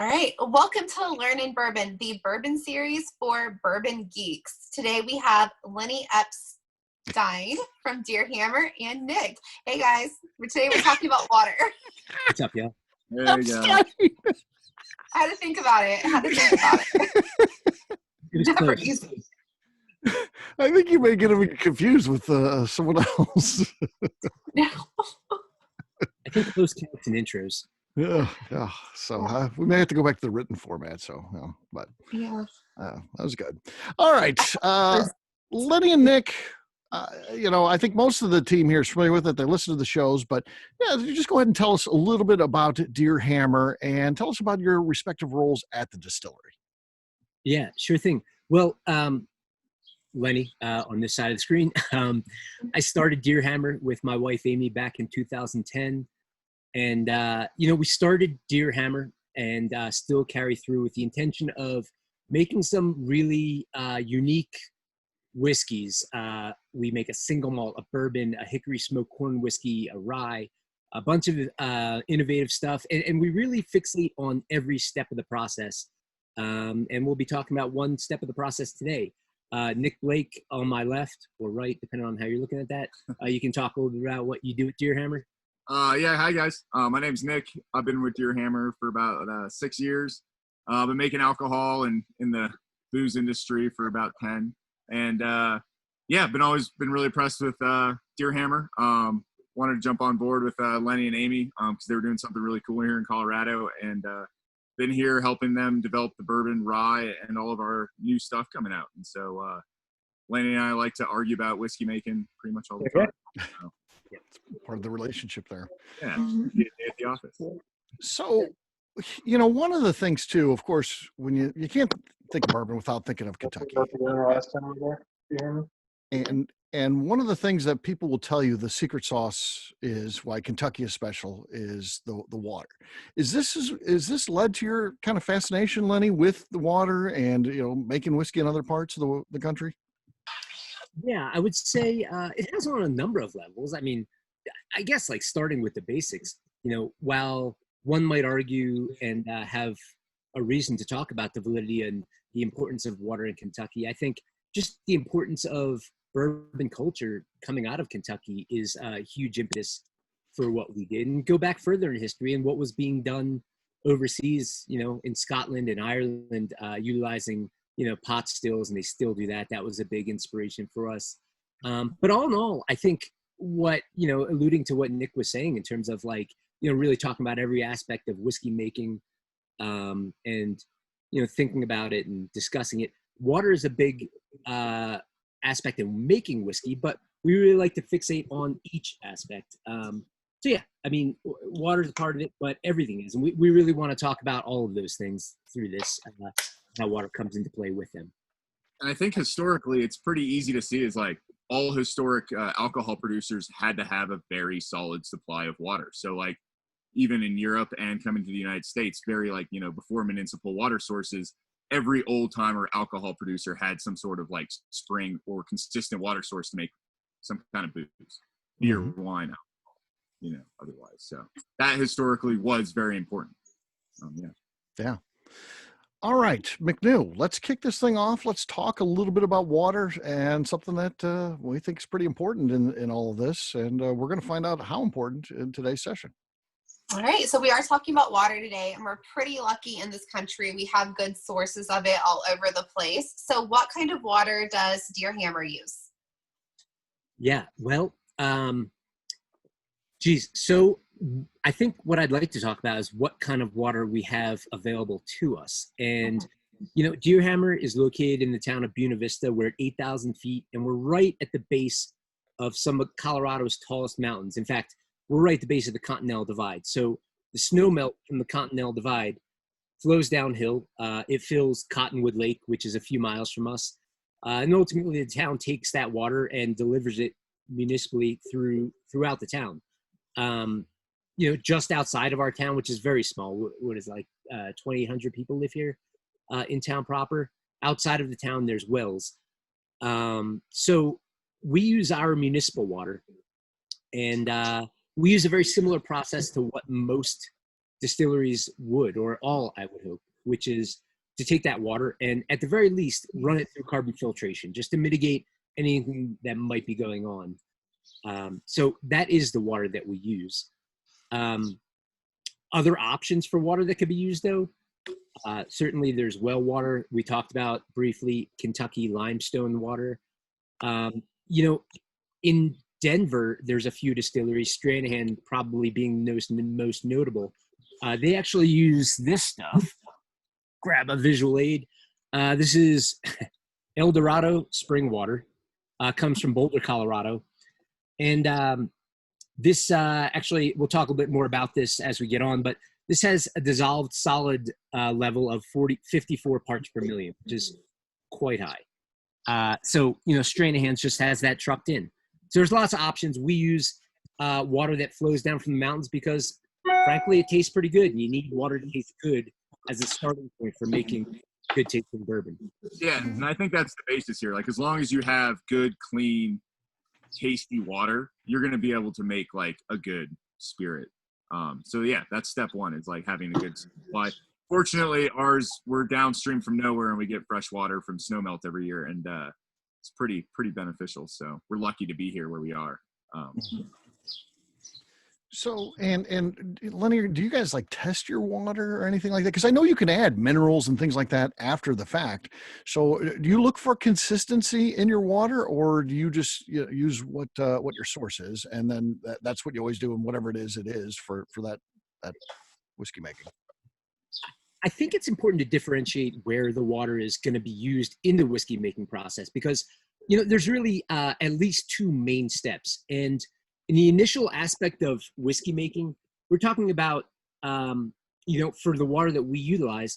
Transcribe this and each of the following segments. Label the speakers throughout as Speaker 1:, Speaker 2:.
Speaker 1: All right, welcome to Learnin Bourbon, the bourbon series for bourbon geeks. Today we have Lenny Eckstein from Deerhammer and Nick. Hey guys, today we're talking about water.
Speaker 2: What's up, y'all?
Speaker 3: There you go.
Speaker 1: I had to think about it.
Speaker 2: It was
Speaker 1: Never
Speaker 2: close.
Speaker 1: easy.
Speaker 3: I think you may get him confused with someone else.
Speaker 1: No.
Speaker 2: I think close counts and intros.
Speaker 3: Yeah. So we may have to go back to the written format. So,
Speaker 1: Yeah.
Speaker 3: that was good. All right, Lenny and Nick. I think most of the team here is familiar with it. They listen to the shows, but yeah, just go ahead and tell us a little bit about Deerhammer and tell us about your respective roles at the distillery.
Speaker 2: Yeah, sure thing. Well, Lenny, on this side of the screen, I started Deerhammer with my wife, Amy, back in 2010. And, we started Deerhammer and still carry through with the intention of making some really unique whiskeys. We make a single malt, a bourbon, a hickory smoked corn whiskey, a rye, a bunch of innovative stuff. And we really fixate on every step of the process. And we'll be talking about one step of the process today. Nick Blake on my left or right, depending on how you're looking at that. You can talk a little bit about what you do at Deerhammer.
Speaker 4: Yeah, hi guys. My name's Nick. I've been with Deerhammer for about 6 years. Been making alcohol and in the booze industry for about 10. And always been really impressed with Deerhammer. Wanted to jump on board with Lenny and Amy because they were doing something really cool here in Colorado, and been here helping them develop the bourbon, rye, and all of our new stuff coming out. And so Lenny and I like to argue about whiskey making pretty much all the time. So,
Speaker 3: yeah, it's part of the relationship there.
Speaker 4: Yeah, at the office.
Speaker 3: So, one of the things too, of course, when you can't think of bourbon without thinking of Kentucky. And one of the things that people will tell you the secret sauce is why Kentucky is special is the water. Is this led to your kind of fascination, Lenny, with the water and making whiskey in other parts of the country?
Speaker 2: Yeah, I would say it has on a number of levels. I mean, I guess like starting with the basics, while one might argue and have a reason to talk about the validity and the importance of water in Kentucky, I think just the importance of bourbon culture coming out of Kentucky is a huge impetus for what we did. And go back further in history and what was being done overseas, in Scotland and Ireland, utilizing pot stills, and they still do that. That was a big inspiration for us. But all in all, I think what, alluding to what Nick was saying in terms of like, really talking about every aspect of whiskey making and, thinking about it and discussing it. Water is a big aspect in making whiskey, but we really like to fixate on each aspect. So yeah, I mean, water is a part of it, but everything is. And we really want to talk about all of those things through this, how water comes into play with them.
Speaker 4: And I think historically, it's pretty easy to see is like all historic alcohol producers had to have a very solid supply of water. So like even in Europe and coming to the United States, very like, before municipal water sources, every old timer alcohol producer had some sort of like spring or consistent water source to make some kind of booze, beer, wine, alcohol, otherwise. So that historically was very important.
Speaker 3: Yeah. All right, McNew, let's kick this thing off. Let's talk a little bit about water and something that we think is pretty important in all of this. And we're going to find out how important in today's session.
Speaker 1: All right, so we are talking about water today, and we're pretty lucky in this country. We have good sources of it all over the place. So what kind of water does Deerhammer use?
Speaker 2: Yeah, well, so I think what I'd like to talk about is what kind of water we have available to us. And, Deerhammer is located in the town of Buena Vista. We're at 8,000 feet, and we're right at the base of some of Colorado's tallest mountains. In fact, we're right at the base of the Continental Divide. So the snow melt from the Continental Divide flows downhill. It fills Cottonwood Lake, which is a few miles from us. And ultimately, the town takes that water and delivers it municipally throughout the town. Just outside of our town, which is very small, what is it, like 2,800 people live here in town proper. Outside of the town, there's wells. So we use our municipal water, and we use a very similar process to what most distilleries would, or all I would hope, which is to take that water and at the very least run it through carbon filtration just to mitigate anything that might be going on. So that is the water that we use. Other options for water that could be used though, certainly there's well water. We talked about briefly Kentucky limestone water. You know, in Denver, there's a few distilleries, Stranahan probably being the most notable. They actually use this stuff. Grab a visual aid. This is El Dorado spring water. Comes from Boulder, Colorado. And this actually, we'll talk a bit more about this as we get on, but this has a dissolved solid level of 54 parts per million, which is quite high. So, you know, Stranahan's just has that trucked in. So there's lots of options. We use water that flows down from the mountains because, frankly, it tastes pretty good. And you need water to taste good as a starting point for making good tasting bourbon.
Speaker 4: Yeah, and I think that's the basis here. Like, as long as you have good, clean, tasty water, you're going to be able to make, like, a good spirit. So, yeah, that's step one. It's, like, having a good supply. Fortunately, we're downstream from nowhere, and we get fresh water from snowmelt every year, and it's pretty beneficial. So we're lucky to be here where we are.
Speaker 3: So, and Lenny, do you guys like test your water or anything like that? Because I know you can add minerals and things like that after the fact. So do you look for consistency in your water, or do you just use what your source is, and then that's what you always do, and whatever it is for that whiskey making?
Speaker 2: I think it's important to differentiate where the water is going to be used in the whiskey making process because, you know, there's really at least two main steps. And in the initial aspect of whiskey making, we're talking about, you know, for the water that we utilize,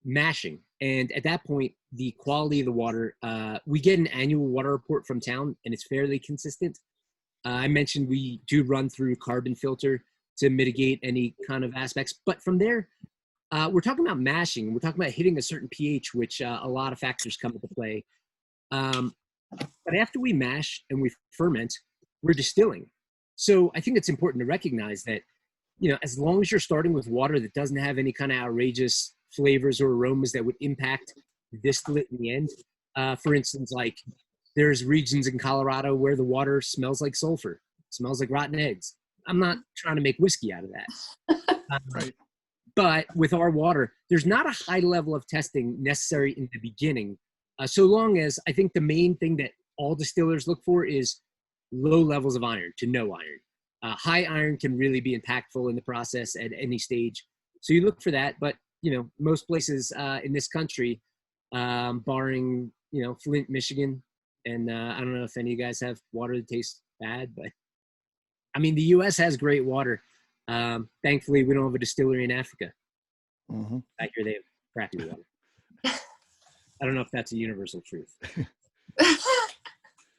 Speaker 2: mashing. And at that point, the quality of the water, we get an annual water report from town and it's fairly consistent. I mentioned we do run through carbon filter to mitigate any kind of aspects. But from there, we're talking about mashing. We're talking about hitting a certain pH, which a lot of factors come into play. But after we mash and we ferment, we're distilling. So I think it's important to recognize that, you know, as long as you're starting with water that doesn't have any kind of outrageous flavors or aromas that would impact distillate in the end. For instance, like there's regions in Colorado where the water smells like sulfur, smells like rotten eggs. I'm not trying to make whiskey out of that.
Speaker 3: Right.
Speaker 2: But with our water, there's not a high level of testing necessary in the beginning. So long as I think the main thing that all distillers look for is low levels of iron to no iron. High iron can really be impactful in the process at any stage. So you look for that, but you know, most places in this country, barring, you know, Flint, Michigan, and I don't know if any of you guys have water that tastes bad, but I mean, the U.S. has great water. Thankfully, we don't have a distillery in Africa.
Speaker 3: Mm-hmm.
Speaker 2: I hear they have crappy water. I don't know if that's a universal truth.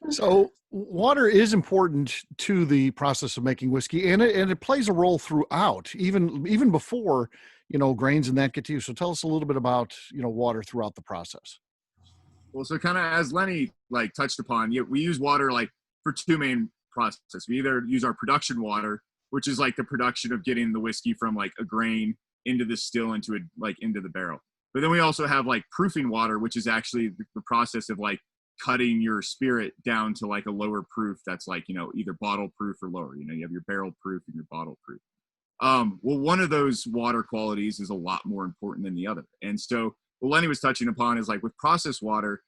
Speaker 3: So water is important to the process of making whiskey, and it plays a role throughout, even before, you know, grains and that get to you. So tell us a little bit about, you know, water throughout the process.
Speaker 4: Well, so kind of as Lenny like touched upon, we use water like for two main processes. We either use our production water, which is like the production of getting the whiskey from like a grain into the still into the barrel. But then we also have like proofing water, which is actually the process of like cutting your spirit down to like a lower proof that's like, you know, either bottle proof or lower. You know, you have your barrel proof and your bottle proof. Well, one of those water qualities is a lot more important than the other. And so what Lenny was touching upon is like with processed water,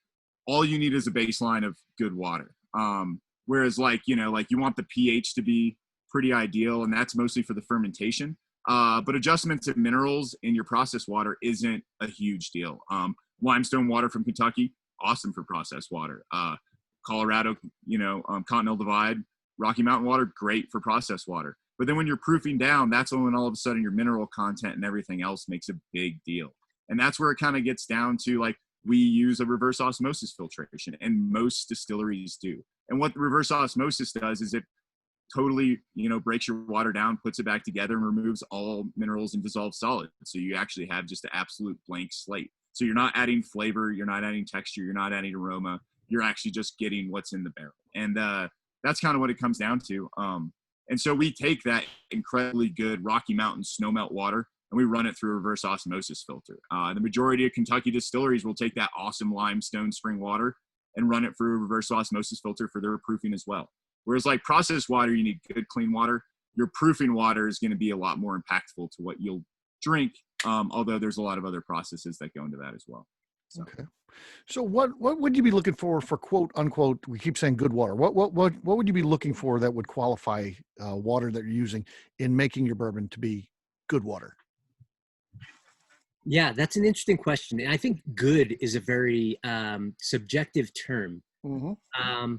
Speaker 4: all you need is a baseline of good water. Whereas like, you know, like you want the pH to be pretty ideal, and that's mostly for the fermentation. But adjustments of minerals in your processed water isn't a huge deal. Limestone water from Kentucky, awesome for processed water. Colorado, you know, Continental Divide, Rocky Mountain water, great for processed water. But then when you're proofing down, that's when all of a sudden your mineral content and everything else makes a big deal. And that's where it kind of gets down to like, we use a reverse osmosis filtration, and most distilleries do. And what the reverse osmosis does is it totally, you know, breaks your water down, puts it back together, and removes all minerals and dissolved solids. So you actually have just an absolute blank slate. So you're not adding flavor, you're not adding texture, you're not adding aroma. You're actually just getting what's in the barrel. And that's kind of what it comes down to. And so we take that incredibly good Rocky Mountain snowmelt water and we run it through a reverse osmosis filter. The majority of Kentucky distilleries will take that awesome limestone spring water and run it through a reverse osmosis filter for their proofing as well. Whereas like processed water, you need good clean water. Your proofing water is going to be a lot more impactful to what you'll drink, although there's a lot of other processes that go into that as well. So.
Speaker 3: Okay. So what would you be looking for quote unquote, we keep saying good water. What would you be looking for that would qualify water that you're using in making your bourbon to be good water?
Speaker 2: Yeah, that's an interesting question. And I think good is a very subjective term.
Speaker 3: Mm-hmm.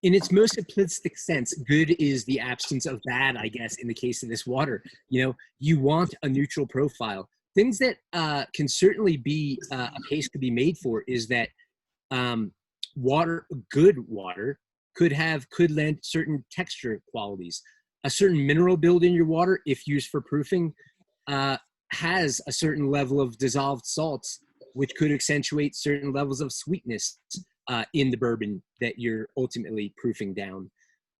Speaker 2: In its most simplistic sense, good is the absence of bad, I guess, in the case of this water. You know, you want a neutral profile. Things that can certainly be a case to be made for is that good water, could lend certain texture qualities. A certain mineral build in your water, if used for proofing, has a certain level of dissolved salts, which could accentuate certain levels of sweetness in the bourbon that you're ultimately proofing down.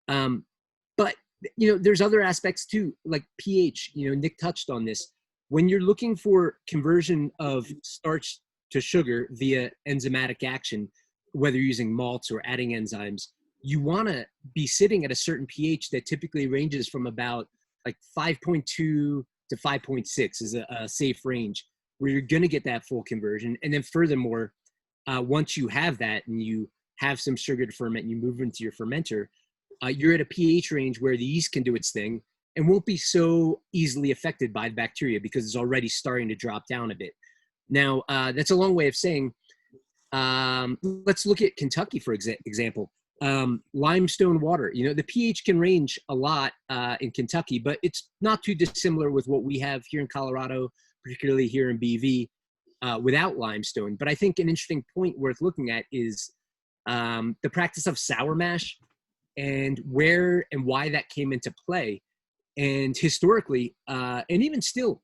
Speaker 2: But, you know, there's other aspects too, like pH. You know, Nick touched on this. When you're looking for conversion of starch to sugar via enzymatic action, whether you're using malts or adding enzymes, you want to be sitting at a certain pH that typically ranges from about like 5.2 to 5.6 is a safe range where you're going to get that full conversion. And then furthermore, once you have that and you have some sugar to ferment and you move into your fermenter, you're at a pH range where the yeast can do its thing and won't be so easily affected by the bacteria because it's already starting to drop down a bit. Now, that's a long way of saying, let's look at Kentucky, for example. Limestone water, you know, the pH can range a lot in Kentucky, but it's not too dissimilar with what we have here in Colorado, particularly here in BV, without limestone. But I think an interesting point worth looking at is the practice of sour mash and where and why that came into play. And historically, and even still,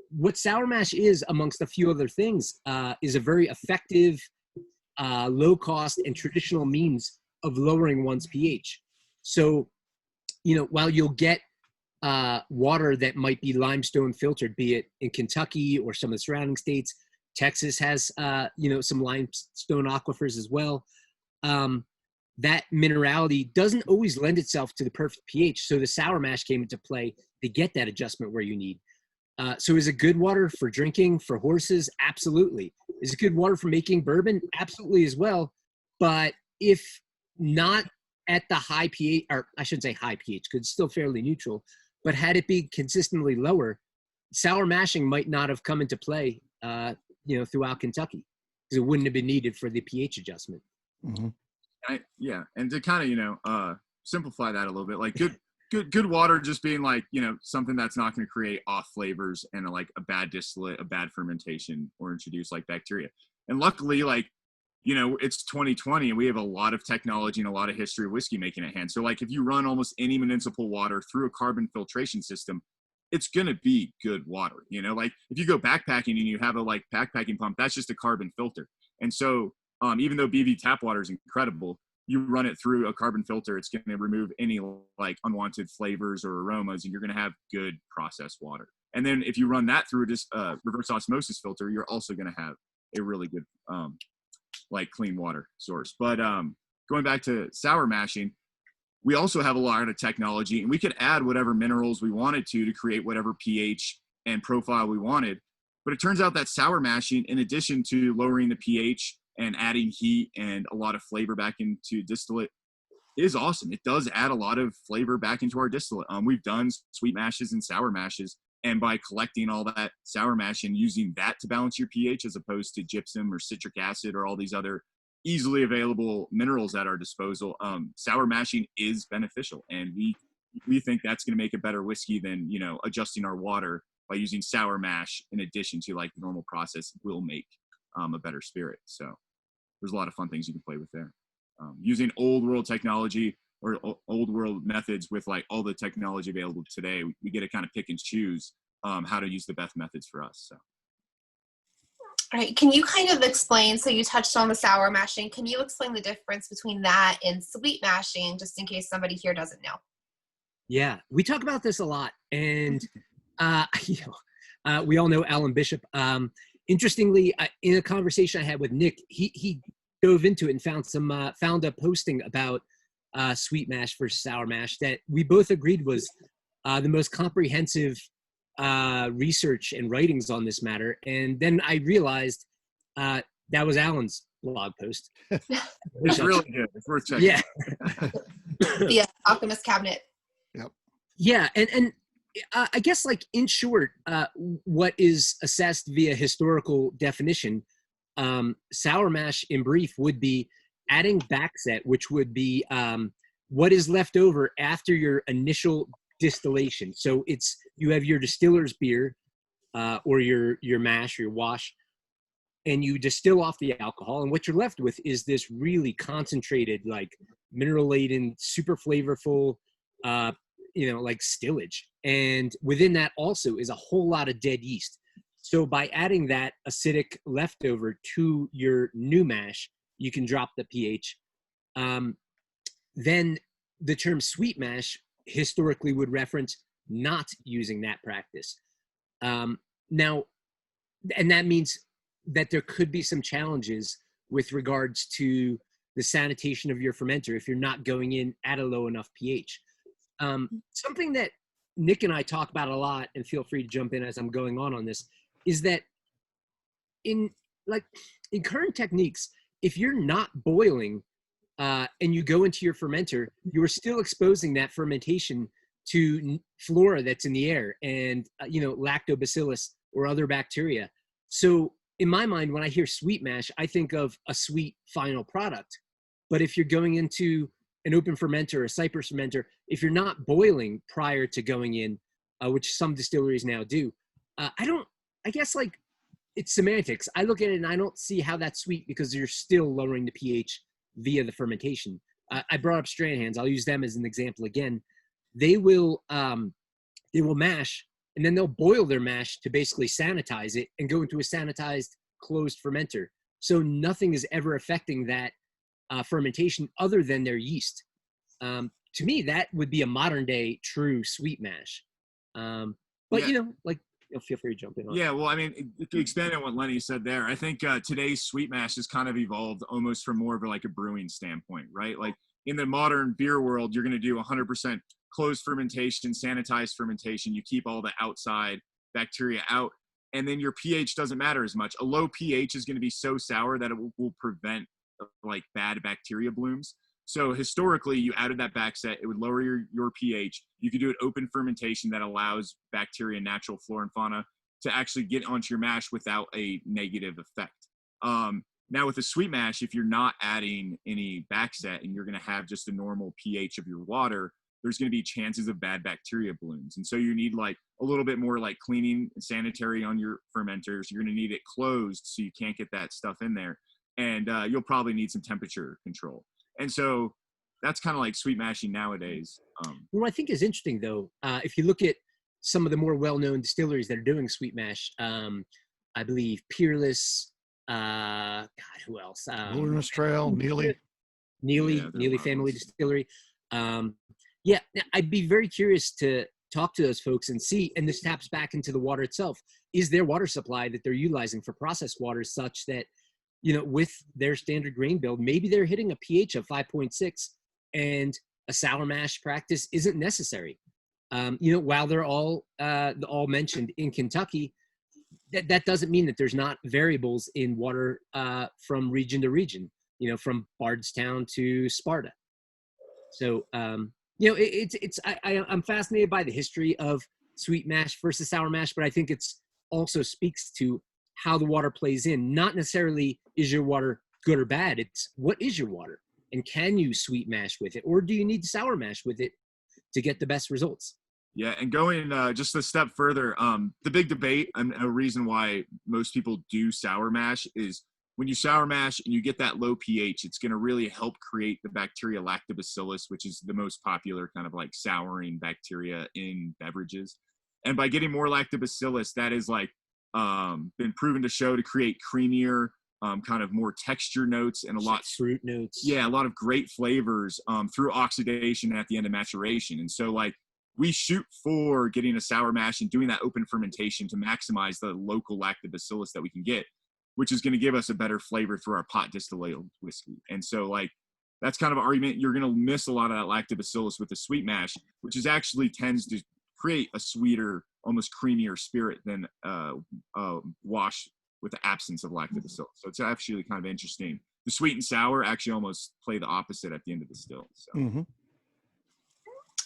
Speaker 2: what sour mash is, amongst a few other things, is a very effective, low cost and traditional means of lowering one's pH. So, you know, while you'll get water that might be limestone filtered, be it in Kentucky or some of the surrounding states, Texas has, you know, some limestone aquifers as well. That minerality doesn't always lend itself to the perfect pH. So the sour mash came into play to get that adjustment where you need. So is it good water for drinking, for horses? Absolutely. Is it good water for making bourbon? Absolutely as well. But if not at the high pH, or I shouldn't say high pH, because it's still fairly neutral, but had it be consistently lower, sour mashing might not have come into play, you know, throughout Kentucky, because it wouldn't have been needed for the pH adjustment.
Speaker 3: Mm-hmm.
Speaker 4: Yeah, and to kind of, you know, simplify that a little bit, like good water just being like, you know, something that's not going to create off flavors and like a bad distillate, a bad fermentation, or introduce like bacteria. And luckily, like, you know, it's 2020 and we have a lot of technology and a lot of history of whiskey making at hand. So like if you run almost any municipal water through a carbon filtration system, it's going to be good water. You know, like if you go backpacking and you have a like backpacking pump, that's just a carbon filter. And so even though BV tap water is incredible, you run it through a carbon filter, it's going to remove any like unwanted flavors or aromas, and you're going to have good processed water. And then if you run that through just reverse osmosis filter, you're also going to have a really good like clean water source. But going back to sour mashing, we also have a lot of technology, and we could add whatever minerals we wanted to create whatever pH and profile we wanted. But it turns out that sour mashing, in addition to lowering the pH and adding heat and a lot of flavor back into distillate, is awesome. It does add a lot of flavor back into our distillate. We've done sweet mashes and sour mashes, and by collecting all that sour mash and using that to balance your pH as opposed to gypsum or citric acid or all these other easily available minerals at our disposal, sour mashing is beneficial. And we think that's going to make a better whiskey than, you know, adjusting our water by using sour mash in addition to like the normal process will make a better spirit. So there's a lot of fun things you can play with there. Using old world technology or old world methods with like all the technology available today, we get to kind of pick and choose how to use the best methods for us. So.
Speaker 1: All right. Can you kind of explain, so you touched on the sour mashing, can you explain the difference between that and sweet mashing, just in case somebody here doesn't know?
Speaker 2: Yeah, we talk about this a lot, and you we all know Alan Bishop. Interestingly, in a conversation I had with Nick, he dove into it and found a posting about sweet mash versus sour mash that we both agreed was the most comprehensive research and writings on this matter. And then I realized that was Alan's blog post.
Speaker 4: It's really good. It's worth checking.
Speaker 2: Yeah.
Speaker 1: The Alchemist Cabinet.
Speaker 2: Yeah, and I guess, like, in short, what is assessed via historical definition, sour mash in brief would be adding backset, which would be what is left over after your initial distillation. So you have your distiller's beer or your mash or your wash, and you distill off the alcohol, and what you're left with is this really concentrated, like, mineral laden, super flavorful like stillage. And within that also is a whole lot of dead yeast. So by adding that acidic leftover to your new mash, you can drop the pH. Then the term sweet mash historically would reference not using that practice. Now, and that means that there could be some challenges with regards to the sanitation of your fermenter if you're not going in at a low enough pH. Something that Nick and I talk about a lot, and feel free to jump in as I'm going on this, is that in current techniques, if you're not boiling and you go into your fermenter, you're still exposing that fermentation to flora that's in the air and lactobacillus or other bacteria. So in my mind, when I hear sweet mash, I think of a sweet final product. But if you're going into an open fermenter, a cypress fermenter, if you're not boiling prior to going in, which some distilleries now do, I guess, like, it's semantics. I look at it and I don't see how that's sweet because you're still lowering the pH via the fermentation. I brought up Stranahan's. I'll use them as an example again. They will mash, and then they'll boil their mash to basically sanitize it and go into a sanitized closed fermenter. So nothing is ever affecting that fermentation other than their yeast. To me, that would be a modern day true sweet mash. But
Speaker 4: Yeah.
Speaker 2: Feel free to jump in on
Speaker 4: Yeah, well, I mean, if you expand on what Lenny said there, I think today's sweet mash has kind of evolved almost from more of a brewing standpoint, right? Like, in the modern beer world, you're going to do 100% closed fermentation, sanitized fermentation. You keep all the outside bacteria out, and then your pH doesn't matter as much. A low pH is going to be so sour that it will prevent bad bacteria blooms. So historically, you added that backset, it would lower your pH. You could do an open fermentation that allows bacteria, natural flora and fauna to actually get onto your mash without a negative effect. Now with a sweet mash, if you're not adding any backset and you're going to have just a normal pH of your water, there's going to be chances of bad bacteria blooms. And so you need a little bit more cleaning and sanitary on your fermenters. You're going to need it closed so you can't get that stuff in there. And you'll probably need some temperature control. And so that's kind of like sweet mashing nowadays.
Speaker 2: What I think is interesting, though, if you look at some of the more well-known distilleries that are doing sweet mash, I believe Peerless, who else?
Speaker 3: Wilderness Trail, Neely
Speaker 2: Family Distillery. I'd be very curious to talk to those folks and see, and this taps back into the water itself. Is their water supply that they're utilizing for processed water such that, with their standard grain build, maybe they're hitting a pH of 5.6 and a sour mash practice isn't necessary. While they're all mentioned in Kentucky, that doesn't mean that there's not variables in water from region to region, from Bardstown to Sparta. So, I'm fascinated by the history of sweet mash versus sour mash, but I think it's also speaks to how the water plays in. Not necessarily is your water good or bad. It's what is your water, and can you sweet mash with it, or do you need to sour mash with it to get the best results?
Speaker 4: Yeah, and going just a step further, the big debate and a reason why most people do sour mash is when you sour mash and you get that low pH, it's going to really help create the bacteria lactobacillus, which is the most popular kind of souring bacteria in beverages. And by getting more lactobacillus, that is been proven to show to create creamier, kind of more texture notes and a lot
Speaker 2: fruit notes.
Speaker 4: Yeah, a lot of great flavors through oxidation at the end of maturation. And so we shoot for getting a sour mash and doing that open fermentation to maximize the local lactobacillus that we can get, which is going to give us a better flavor through our pot distillate whiskey. And so like, that's kind of an argument. You're going to miss a lot of that lactobacillus with the sweet mash, which is actually tends to create a sweeter, almost creamier spirit than wash with the absence of lactobacillus. So it's actually kind of interesting. The sweet and sour actually almost play the opposite at the end of the still. So.
Speaker 3: Mm-hmm.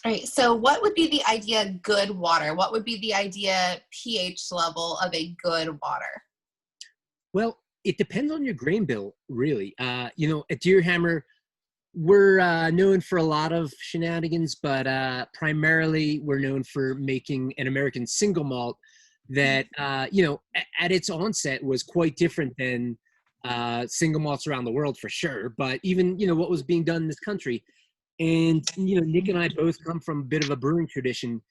Speaker 1: All right, so what would be the idea good water? What would be the idea pH level of a good water?
Speaker 2: Well, it depends on your grain bill, really. You know, at Deerhammer, we're known for a lot of shenanigans, but primarily we're known for making an American single malt that, you know, at its onset was quite different than single malts around the world for sure. But even, you know, what was being done in this country. And, you know, Nick and I both come from a bit of a brewing tradition.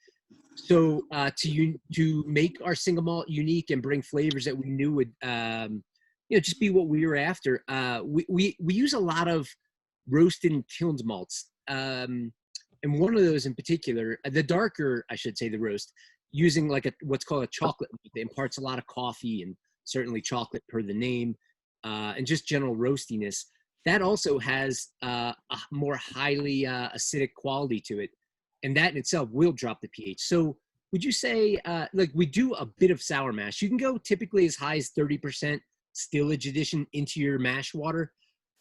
Speaker 2: So to make our single malt unique and bring flavors that we knew would, you know, just be what we were after, we use a lot of roasted and kilned malts. And one of those in particular, the darker, I should say, the roast, using like what's called a chocolate, that imparts a lot of coffee and certainly chocolate per the name, and just general roastiness. That also has a more highly acidic quality to it. And that in itself will drop the pH. So would you say, like we do a bit of sour mash. You can go typically as high as 30% stillage addition into your mash water.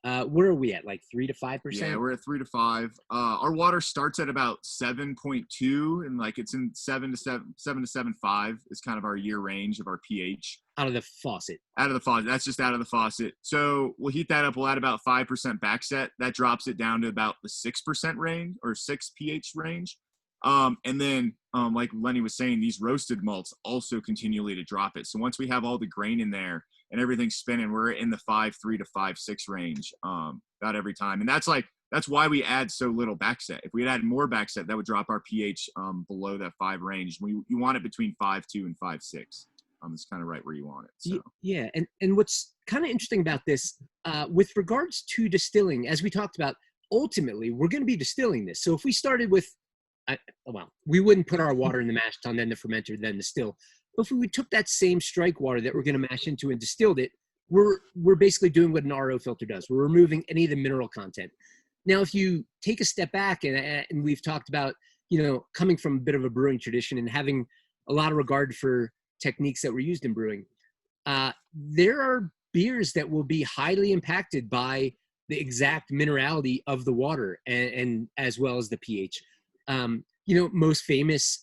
Speaker 2: Where are we at? Like 3 to 5%?
Speaker 4: Yeah, we're at 3 to 5. Our water starts at about 7.2, and like it's in 7 to 7.5 is kind of our year range of our pH.
Speaker 2: Out of the faucet.
Speaker 4: Out of the faucet. That's just out of the faucet. So we'll heat that up. We'll add about 5% backset. That drops it down to about the 6% range or 6 pH range. And then, like Lenny was saying, these roasted malts also continually to drop it. So once we have all the grain in there and everything's spinning, we're in the 5.3 to 5.6 range about every time. And that's why we add so little backset. If we had added more backset, that would drop our pH below that 5 range. You want it between 5.2 and 5.6. It's kind of right where you want it. So.
Speaker 2: Yeah, and what's kind of interesting about this, with regards to distilling, as we talked about, ultimately we're going to be distilling this. So if we started with, we wouldn't put our water in the mash tun, then the fermenter, then the still. But if we took that same strike water that we're going to mash into and distilled it, we're basically doing what an RO filter does. We're removing any of the mineral content. Now, if you take a step back, and we've talked about, you know, coming from a bit of a brewing tradition and having a lot of regard for techniques that were used in brewing, there are beers that will be highly impacted by the exact minerality of the water and as well as the pH. You know, most famous,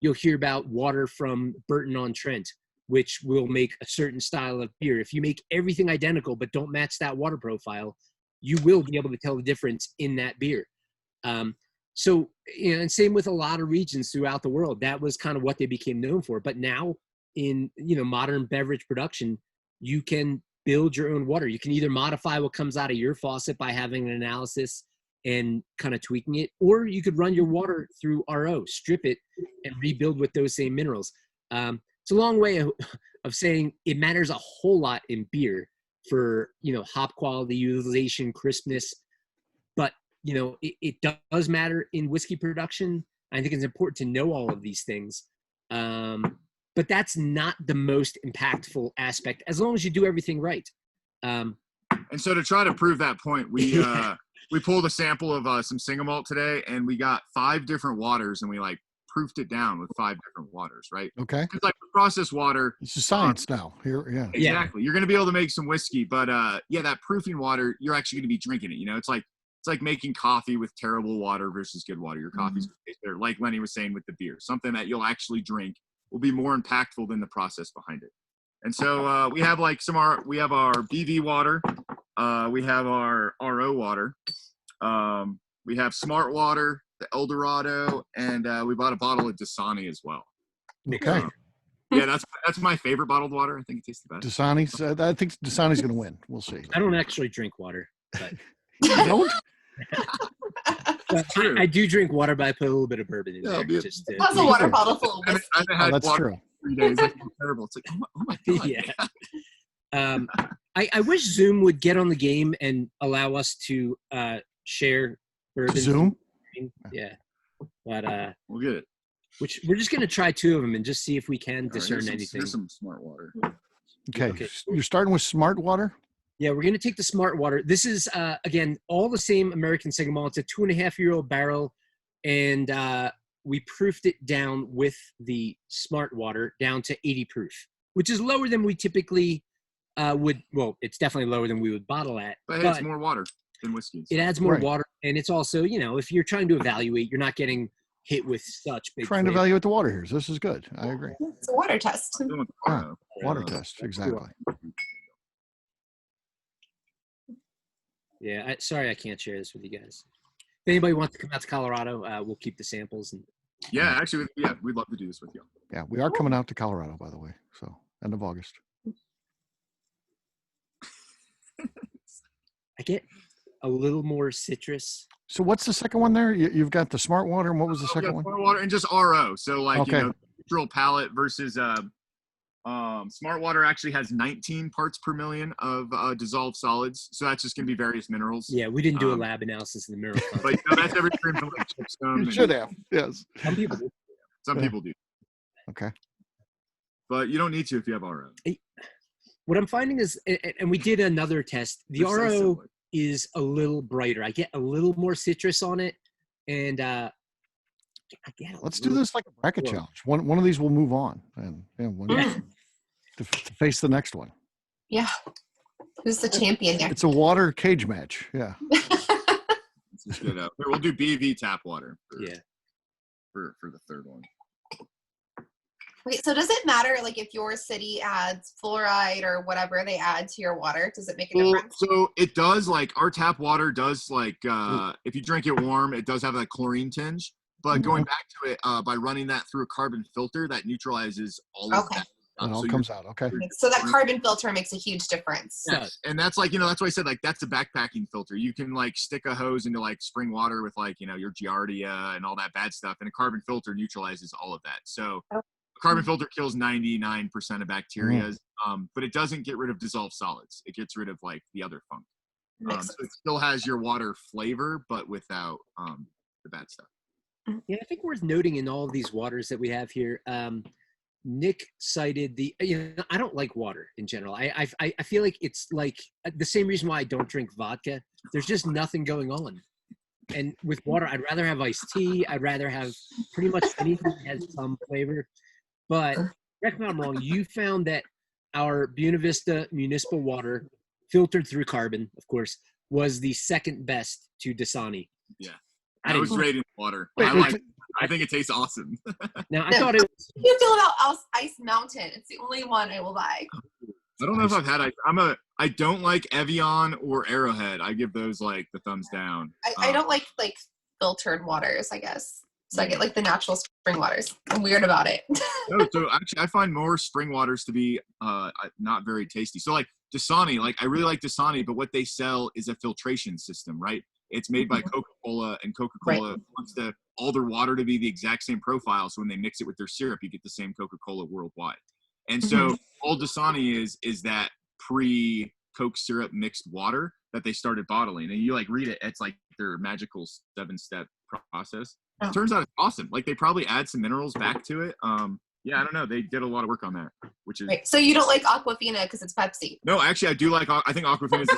Speaker 2: you'll hear about water from Burton-on-Trent, which will make a certain style of beer. If you make everything identical but don't match that water profile, you will be able to tell the difference in that beer. So, you know, and same with a lot of regions throughout the world. That was kind of what they became known for. But now in, you know, modern beverage production, you can build your own water. You can either modify what comes out of your faucet by having an analysis and kind of tweaking it, or you could run your water through RO, strip it, and rebuild with those same minerals. It's a long way of saying it matters a whole lot in beer for, you know, hop quality, utilization, crispness. But, you know, it does matter in whiskey production. I think it's important to know all of these things. But that's not the most impactful aspect, as long as you do everything right.
Speaker 4: And so to try to prove that point, we pulled a sample of some single malt today, and we got 5 different waters, and we like proofed it down with 5 different waters, right?
Speaker 3: Okay.
Speaker 4: It's like processed water.
Speaker 3: It's a science now. Here, yeah.
Speaker 4: Exactly. You're going to be able to make some whiskey, but yeah, that proofing water, you're actually going to be drinking it. You know, it's like making coffee with terrible water versus good water. Your coffee's better, like Lenny was saying with the beer. Something that you'll actually drink will be more impactful than the process behind it. And so we have like we have our BV water. We have our RO water. We have Smart Water, the El Dorado, and we bought a bottle of Dasani as well.
Speaker 3: Okay.
Speaker 4: Yeah, that's my favorite bottled water. I think it tastes the best.
Speaker 3: Dasani's. I think Dasani's going to win. We'll see.
Speaker 2: I don't actually drink water, but
Speaker 3: You don't?
Speaker 2: I do drink water, but I put a little bit of bourbon in there. Just to,
Speaker 1: How's a water bottle full of whiskey?
Speaker 4: I haven't had
Speaker 3: That's
Speaker 4: water
Speaker 3: true.
Speaker 4: in 3 days. I feel terrible. It's like, oh my God.
Speaker 2: Yeah. I wish Zoom would get on the game and allow us to share bourbon.
Speaker 3: Zoom?
Speaker 2: Yeah. But
Speaker 4: we'll get it.
Speaker 2: which we're just gonna try 2 of them and just see if we can discern anything.
Speaker 4: Here's some smart water.
Speaker 3: Okay. You're starting with smart water?
Speaker 2: Yeah, we're gonna take the smart water. This is again all the same American single malt. It's a 2.5-year-old barrel, and we proofed it down with the smart water down to 80 proof, which is lower than we typically would. Well, it's definitely lower than we would bottle at.
Speaker 4: But hey, it's more water than whiskey.
Speaker 2: It adds more
Speaker 3: Right.
Speaker 2: water, and it's also, if you're trying to evaluate, you're not getting hit with such big.
Speaker 3: Trying to
Speaker 2: flavor.
Speaker 3: evaluate the water here. This is good. I agree.
Speaker 1: It's a water test.
Speaker 4: I'm doing with the Dorado.
Speaker 3: Water test. Exactly.
Speaker 2: Yeah, sorry I can't share this with you guys. If anybody wants to come out to Colorado, we'll keep the samples. And
Speaker 4: Yeah, actually, we'd love to do this with you.
Speaker 3: Yeah, we are coming out to Colorado, by the way. So end of August.
Speaker 2: I get a little more citrus.
Speaker 3: So what's the second one there? You've got the smart water, and what was the second one?
Speaker 4: Smart water and just RO. So like
Speaker 3: Okay.
Speaker 4: neutral palate versus smart water actually has 19 parts per million of dissolved solids. So that's just gonna be various minerals.
Speaker 2: Yeah, we didn't do a lab analysis of the mineral content.
Speaker 4: But that's every cream from like chipstone.
Speaker 3: You should have. Yes.
Speaker 2: Some people do.
Speaker 4: Some people do,
Speaker 3: Okay.
Speaker 4: but you don't need to if you have RO.
Speaker 2: What I'm finding is, and we did another test, the
Speaker 4: It's so
Speaker 2: RO
Speaker 4: similar.
Speaker 2: is a little brighter. I get a little more citrus on it, and I get
Speaker 3: Let's do this like a bracket challenge. One of these will move on, and to face the next one.
Speaker 1: Yeah. Who's the champion here?
Speaker 3: It's a water cage match. Yeah.
Speaker 4: Let's just get out. Here, we'll do BV tap water. For the third one.
Speaker 1: Wait, so does it matter, like, if your city adds fluoride or whatever they add to your water? Does it make a difference?
Speaker 4: So it does, like, our tap water does, like, if you drink it warm, it does have that chlorine tinge. But going back to it, by running that through a carbon filter, that neutralizes all of that.
Speaker 3: It all comes out. Okay.
Speaker 1: So that carbon filter makes a huge difference.
Speaker 4: Yes. And that's like, that's why I said, like, that's a backpacking filter. You can, like, stick a hose into, like, spring water with, like, your Giardia and all that bad stuff. And a carbon filter neutralizes all of that. So a carbon filter kills 99% of bacteria, but it doesn't get rid of dissolved solids. It gets rid of, like, the other funk. So it still has your water flavor, but without the bad stuff.
Speaker 2: Yeah, I think worth noting in all of these waters that we have here, Nick cited I don't like water in general. I feel like it's like the same reason why I don't drink vodka. There's just nothing going on. And with water, I'd rather have iced tea. I'd rather have pretty much anything that has some flavor. But correct me if I'm wrong, you found that our Buena Vista municipal water, filtered through carbon, of course, was the second best to Dasani.
Speaker 4: Yeah. I was rating water. I think it tastes awesome.
Speaker 2: Now, I thought it was...
Speaker 1: How do you feel about Ice Mountain? It's the only one I will buy.
Speaker 4: I don't know if I've had I don't like Evian or Arrowhead. I give those like the thumbs down.
Speaker 1: I don't like filtered waters, I guess. So I get like the natural spring waters. I'm weird about it.
Speaker 4: No, so actually I find more spring waters to be not very tasty. So like Dasani, like I really like Dasani, but what they sell is a filtration system, right? It's made by Coca-Cola, and Coca-Cola wants all their water to be the exact same profile. So when they mix it with their syrup, you get the same Coca-Cola worldwide. And so all Dasani is that pre-Coke syrup mixed water that they started bottling. And you like read it, it's like their magical 7-step process.
Speaker 1: Oh.
Speaker 4: Turns out it's awesome. Like they probably add some minerals back to it. Yeah, I don't know. They did a lot of work on that, which is
Speaker 1: right. So you don't like Aquafina because it's Pepsi?
Speaker 4: No, actually, I do like. I think Aquafina is.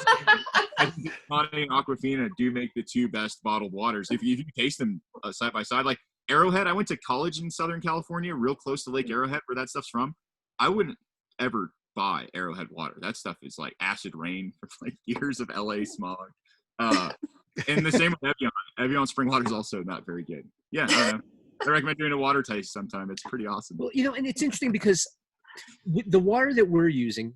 Speaker 4: I think Dasani and Aquafina do make the two best bottled waters. If you taste them side by side, like Arrowhead, I went to college in Southern California, real close to Lake Arrowhead, where that stuff's from. I wouldn't ever buy Arrowhead water. That stuff is like acid rain for like years of LA smog. And the same with Evian. Evian spring water is also not very good. Yeah, I don't know. I recommend doing a water taste sometime. It's pretty awesome.
Speaker 2: Well, and it's interesting because the water that we're using,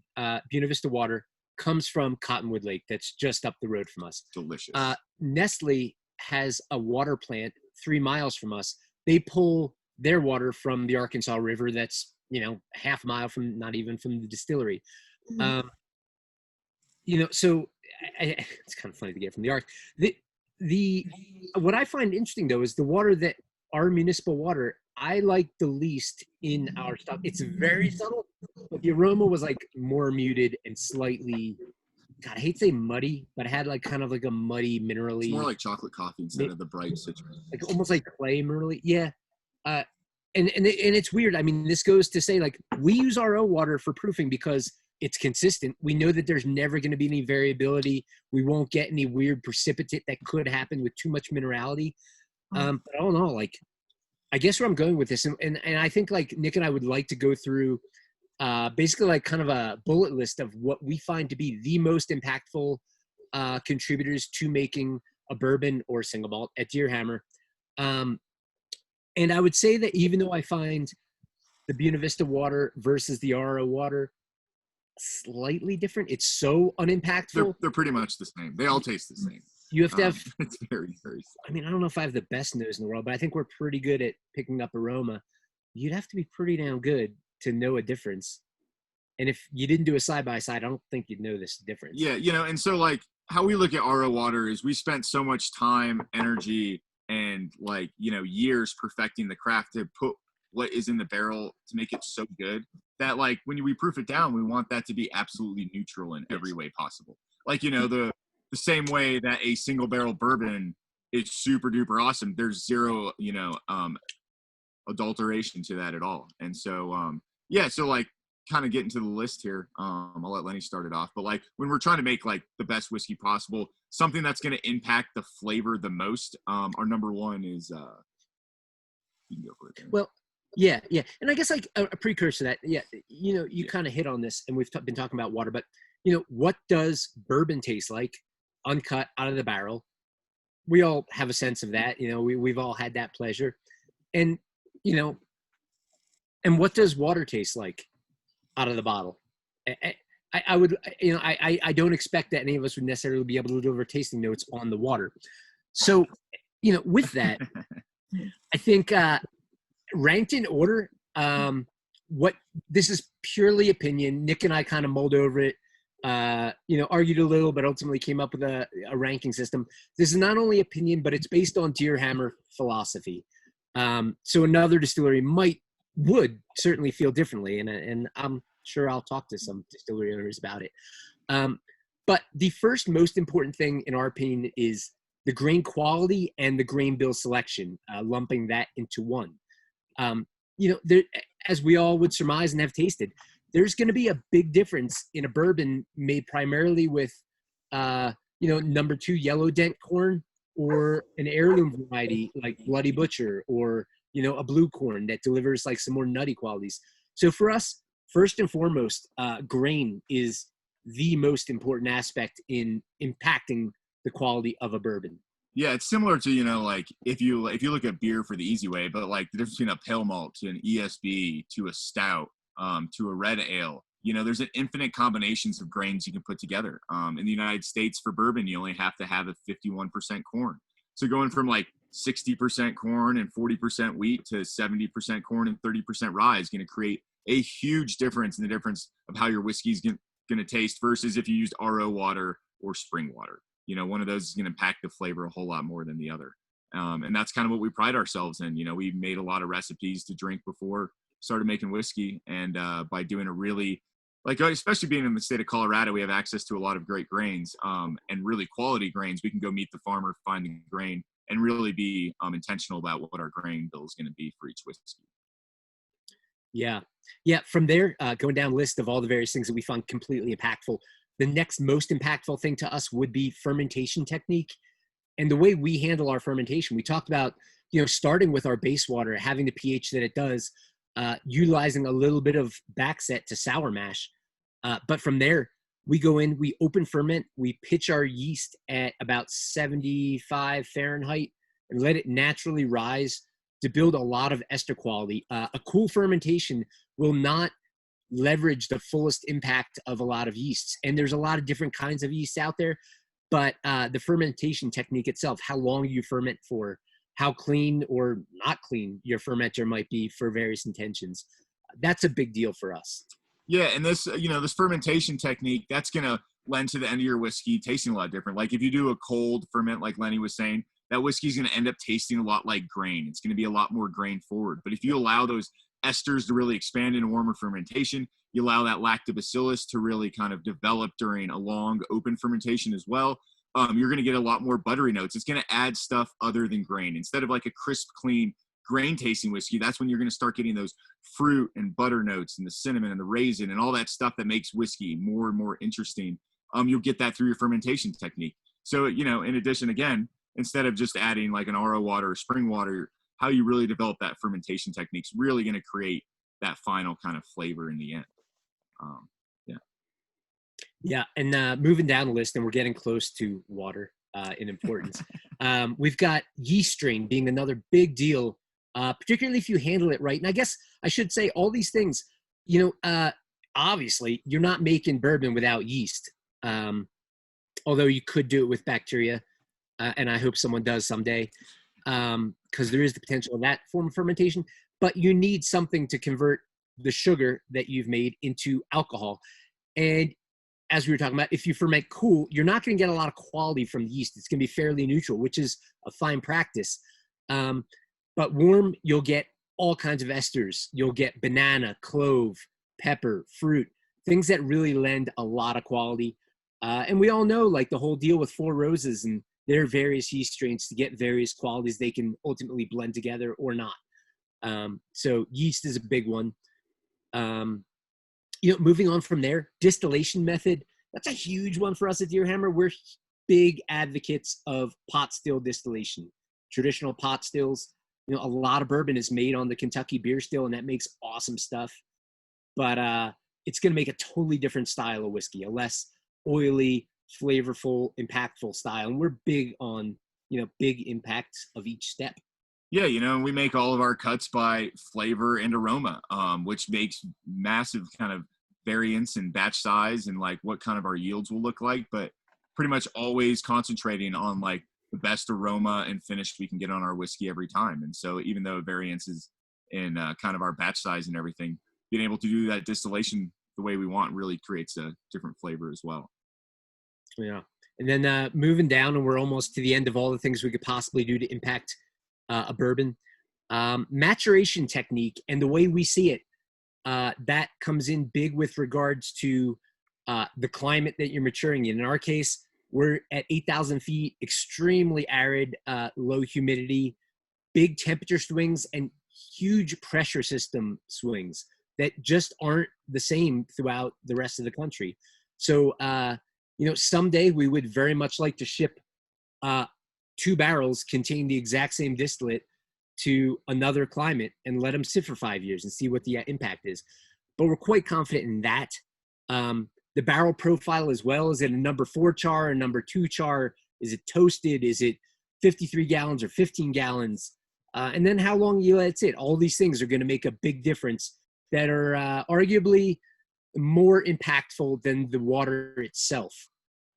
Speaker 2: Buena Vista water, comes from Cottonwood Lake. That's just up the road from us.
Speaker 4: Delicious.
Speaker 2: Nestle has a water plant 3 miles from us. They pull their water from the Arkansas River. That's, half a mile from, not even from the distillery. So it's kind of funny to get from the Ark. What I find interesting though is the water that our municipal water, I like the least in our stuff. It's very subtle, but the aroma was like more muted and slightly God, I hate to say muddy, but it had like kind of like a muddy minerally.
Speaker 4: It's more like chocolate coffee instead of the bright citrus.
Speaker 2: Like almost like clay minerally. Yeah. And it's weird. I mean, this goes to say, like, we use RO water for proofing because it's consistent. We know that there's never going to be any variability. We won't get any weird precipitate that could happen with too much minerality. But I don't know, like, I guess where I'm going with this, and I think like Nick and I would like to go through basically like kind of a bullet list of what we find to be the most impactful contributors to making a bourbon or single malt at Deerhammer. And I would say that even though I find the Buena Vista water versus the RO water slightly different, it's so unimpactful.
Speaker 4: They're pretty much the same. They all taste the same.
Speaker 2: You have to have.
Speaker 4: It's very, very.
Speaker 2: I mean, I don't know if I have the best nose in the world, but I think we're pretty good at picking up aroma. You'd have to be pretty damn good to know a difference. And if you didn't do a side by side, I don't think you'd know this difference.
Speaker 4: Yeah, and so like how we look at RO water is we spent so much time, energy, and like years perfecting the craft to put what is in the barrel to make it so good that like when we proof it down, we want that to be absolutely neutral in every way possible. Like the same way that a single barrel bourbon is super duper awesome. There's zero adulteration to that at all. And so so like kind of getting to the list here, I'll let Lenny start it off, but like when we're trying to make like the best whiskey possible, something that's going to impact the flavor the most, our number one is you can go for it there.
Speaker 2: Well, yeah, and I guess like a precursor to that, you kind of hit on this, and we've been talking about water, but what does bourbon taste like uncut out of the barrel? We all have a sense of that. We've all had that pleasure, and and what does water taste like out of the bottle? I would, I don't expect that any of us would necessarily be able to deliver tasting notes on the water. So, with that, I think ranked in order, what this is purely opinion. Nick and I kind of mulled over it, argued a little, but ultimately came up with a ranking system. This is not only opinion, but it's based on Deerhammer philosophy. So another distillery would certainly feel differently, and I'm sure I'll talk to some distillery owners about it. But the first most important thing, in our opinion, is the grain quality and the grain bill selection, lumping that into one. There, as we all would surmise and have tasted, there's going to be a big difference in a bourbon made primarily with, number 2 yellow dent corn, or an heirloom variety like Bloody Butcher, or a blue corn that delivers like some more nutty qualities. So for us, first and foremost, grain is the most important aspect in impacting the quality of a bourbon.
Speaker 4: Yeah, it's similar to, like if you look at beer for the easy way, but like the difference between a pale malt to an ESB to a stout to a red ale, there's an infinite combinations of grains you can put together. In the United States for bourbon, you only have to have a 51% corn. So going from like 60% corn and 40% wheat to 70% corn and 30% rye is going to create a huge difference in the difference of how your whiskey is going to taste versus if you used RO water or spring water. One of those is going to impact the flavor a whole lot more than the other. And that's kind of what we pride ourselves in. We made a lot of recipes to drink before started making whiskey. And by doing a really, like, especially being in the state of Colorado, we have access to a lot of great grains and really quality grains. We can go meet the farmer, find the grain, and really be intentional about what our grain bill is going to be for each whiskey.
Speaker 2: Yeah. From there, going down a list of all the various things that we found completely impactful, the next most impactful thing to us would be fermentation technique. And the way we handle our fermentation, we talked about, starting with our base water, having the pH that it does, utilizing a little bit of backset to sour mash. But from there, we go in, we open ferment, we pitch our yeast at about 75 Fahrenheit and let it naturally rise to build a lot of ester quality. A cool fermentation will not leverage the fullest impact of a lot of yeasts. And there's a lot of different kinds of yeasts out there, but the fermentation technique itself, how long you ferment for, how clean or not clean your fermenter might be for various intentions, that's a big deal for us.
Speaker 4: Yeah, and this, this fermentation technique, that's going to lend to the end of your whiskey tasting a lot different. Like if you do a cold ferment, like Lenny was saying, that whiskey is going to end up tasting a lot like grain. It's going to be a lot more grain forward. But if you allow those esters to really expand in a warmer fermentation. You allow that lactobacillus to really kind of develop during a long open fermentation as well. You're going to get a lot more buttery notes. It's going to add stuff other than grain. Instead of like a crisp, clean grain tasting whiskey, that's when you're going to start getting those fruit and butter notes and the cinnamon and the raisin and all that stuff that makes whiskey more and more interesting. You'll get that through your fermentation technique. So, you know, in addition, again, instead of just adding like an RO water or spring water, how you really develop that fermentation technique is really going to create that final kind of flavor in the end.
Speaker 2: Yeah, and moving down the list, and we're getting close to water in importance. We've got yeast strain being another big deal, particularly if you handle it right. And I guess I should say all these things, you know, obviously you're not making bourbon without yeast, although you could do it with bacteria, and I hope someone does someday, because there is the potential of that form of fermentation. But you need something to convert the sugar that you've made into alcohol. And as we were talking about, if you ferment cool, you're not going to get a lot of quality from the yeast. It's going to be fairly neutral, which is a fine practice. But warm, you'll get all kinds of esters. You'll get banana, clove, pepper, fruit, things that really lend a lot of quality. And we all know, like, the whole deal with Four Roses and their various yeast strains to get various qualities they can ultimately blend together or not. So yeast is a big one. You know, moving on from there, distillation method, that's a huge one for us at Deerhammer. We're big advocates of pot still distillation, traditional pot stills. You know, a lot of bourbon is made on the Kentucky beer still, and that makes awesome stuff. But it's going to make a totally different style of whiskey, a less oily, flavorful, impactful style. And we're big on, you know, big impacts of each step.
Speaker 4: Yeah, you know, we make all of our cuts by flavor and aroma, which makes massive kind of variance in batch size and like what kind of our yields will look like, but pretty much always concentrating on like the best aroma and finish we can get on our whiskey every time. And so even though variance is in kind of our batch size and everything, being able to do that distillation the way we want really creates a different flavor as well.
Speaker 2: Yeah. And then moving down, and we're almost to the end of all the things we could possibly do to impact a bourbon. Maturation technique and the way we see it, that comes in big with regards to the climate that you're maturing in. In our case, we're at 8,000 feet, extremely arid, low humidity, big temperature swings, and huge pressure system swings that just aren't the same throughout the rest of the country. So, you know, someday we would very much like to ship 2 barrels containing the exact same distillate to another climate and let them sit for 5 years and see what the impact is. But we're quite confident in that. The barrel profile as well, is it a number 4 char or number 2 char? Is it toasted? Is it 53 gallons or 15 gallons? And then how long you let it sit. All these things are going to make a big difference that are arguably more impactful than the water itself.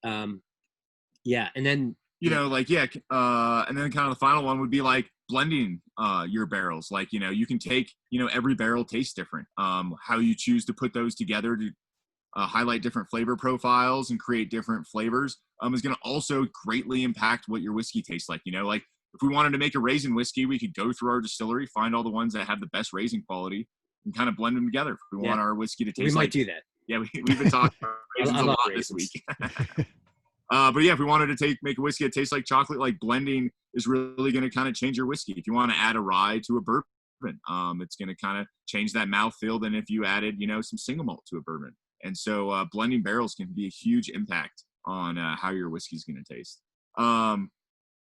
Speaker 2: Yeah, and then
Speaker 4: you know, like, yeah, and then kind of the final one would be like blending your barrels. Like, you know, you can take, you know, every barrel tastes different. How you choose to put those together to highlight different flavor profiles and create different flavors is going to also greatly impact what your whiskey tastes like. You know, like if we wanted to make a raisin whiskey, we could go through our distillery, find all the ones that have the best raisin quality and kind of blend them together. If we want our whiskey to taste
Speaker 2: we might
Speaker 4: like,
Speaker 2: do that.
Speaker 4: Yeah, we've been talking about raisins a lot this week. But yeah, if we wanted to make a whiskey that tastes like chocolate, like blending is really going to kind of change your whiskey. If you want to add a rye to a bourbon, it's going to kind of change that mouthfeel than if you added, you know, some single malt to a bourbon. And so blending barrels can be a huge impact on how your whiskey is going to taste. And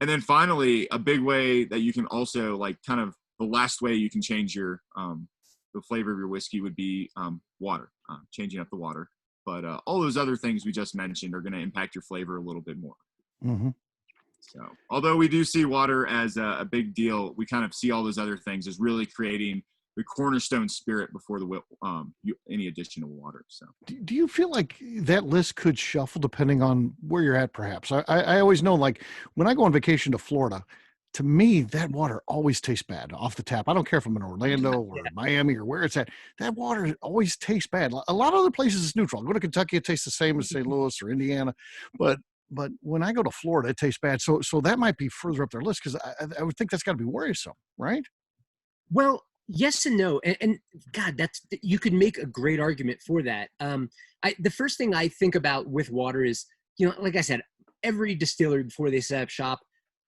Speaker 4: then finally, a big way that you can also, like, kind of the last way you can change your the flavor of your whiskey would be water, changing up the water. But all those other things we just mentioned are going to impact your flavor a little bit more. Mm-hmm. So, although we do see water as a big deal, we kind of see all those other things as really creating the cornerstone spirit before any additional water. So,
Speaker 3: do you feel like that list could shuffle depending on where you're at? Perhaps I always know, like when I go on vacation to Florida, to me, that water always tastes bad off the tap. I don't care if I'm in Orlando or Miami or where it's at. That water always tastes bad. A lot of other places it's neutral. I go to Kentucky, it tastes the same as St. Louis or Indiana. But when I go to Florida, it tastes bad. So that might be further up their list because I would think that's got to be worrisome, right?
Speaker 2: Well, Yes and no, and God, you could make a great argument for that. The first thing I think about with water is, like I said, every distillery before they set up shop,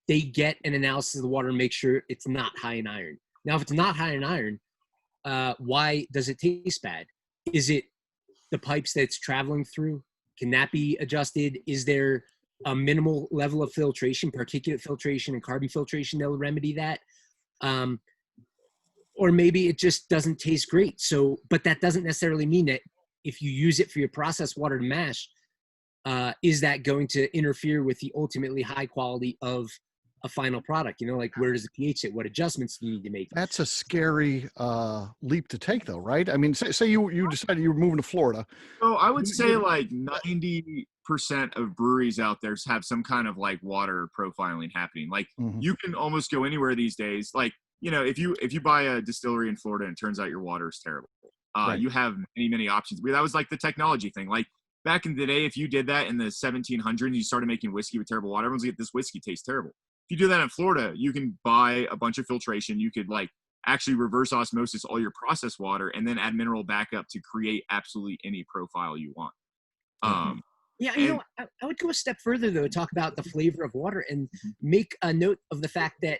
Speaker 2: they get an analysis of the water and make sure it's not high in iron. Now, if it's not high in iron, why does it taste bad? Is it the pipes that it's traveling through? Can that be adjusted? Is there a minimal level of filtration, particulate filtration and carbon filtration that will remedy that? Or maybe it just doesn't taste great. So, but that doesn't necessarily mean that if you use it for your processed water to mash, is that going to interfere with the ultimately high quality of a final product? Like where does the pH sit? What adjustments do you need to make?
Speaker 3: That's a scary leap to take, though, right? I mean, say you decided you were moving to Florida.
Speaker 4: So I would say like 90% of breweries out there have some kind of like water profiling happening. Like you can almost go anywhere these days. Like, if you buy a distillery in Florida and it turns out your water is terrible,
Speaker 3: Right.
Speaker 4: you have many options. That was like the technology thing. Like back in the day, if you did that in the 1700s, you started making whiskey with terrible water, everyone's like, this whiskey tastes terrible. If you do that in Florida, you can buy a bunch of filtration. You could like actually reverse osmosis all your processed water and then add mineral backup to create absolutely any profile you want.
Speaker 2: Yeah, I would go a step further though, talk about the flavor of water and make a note of the fact that,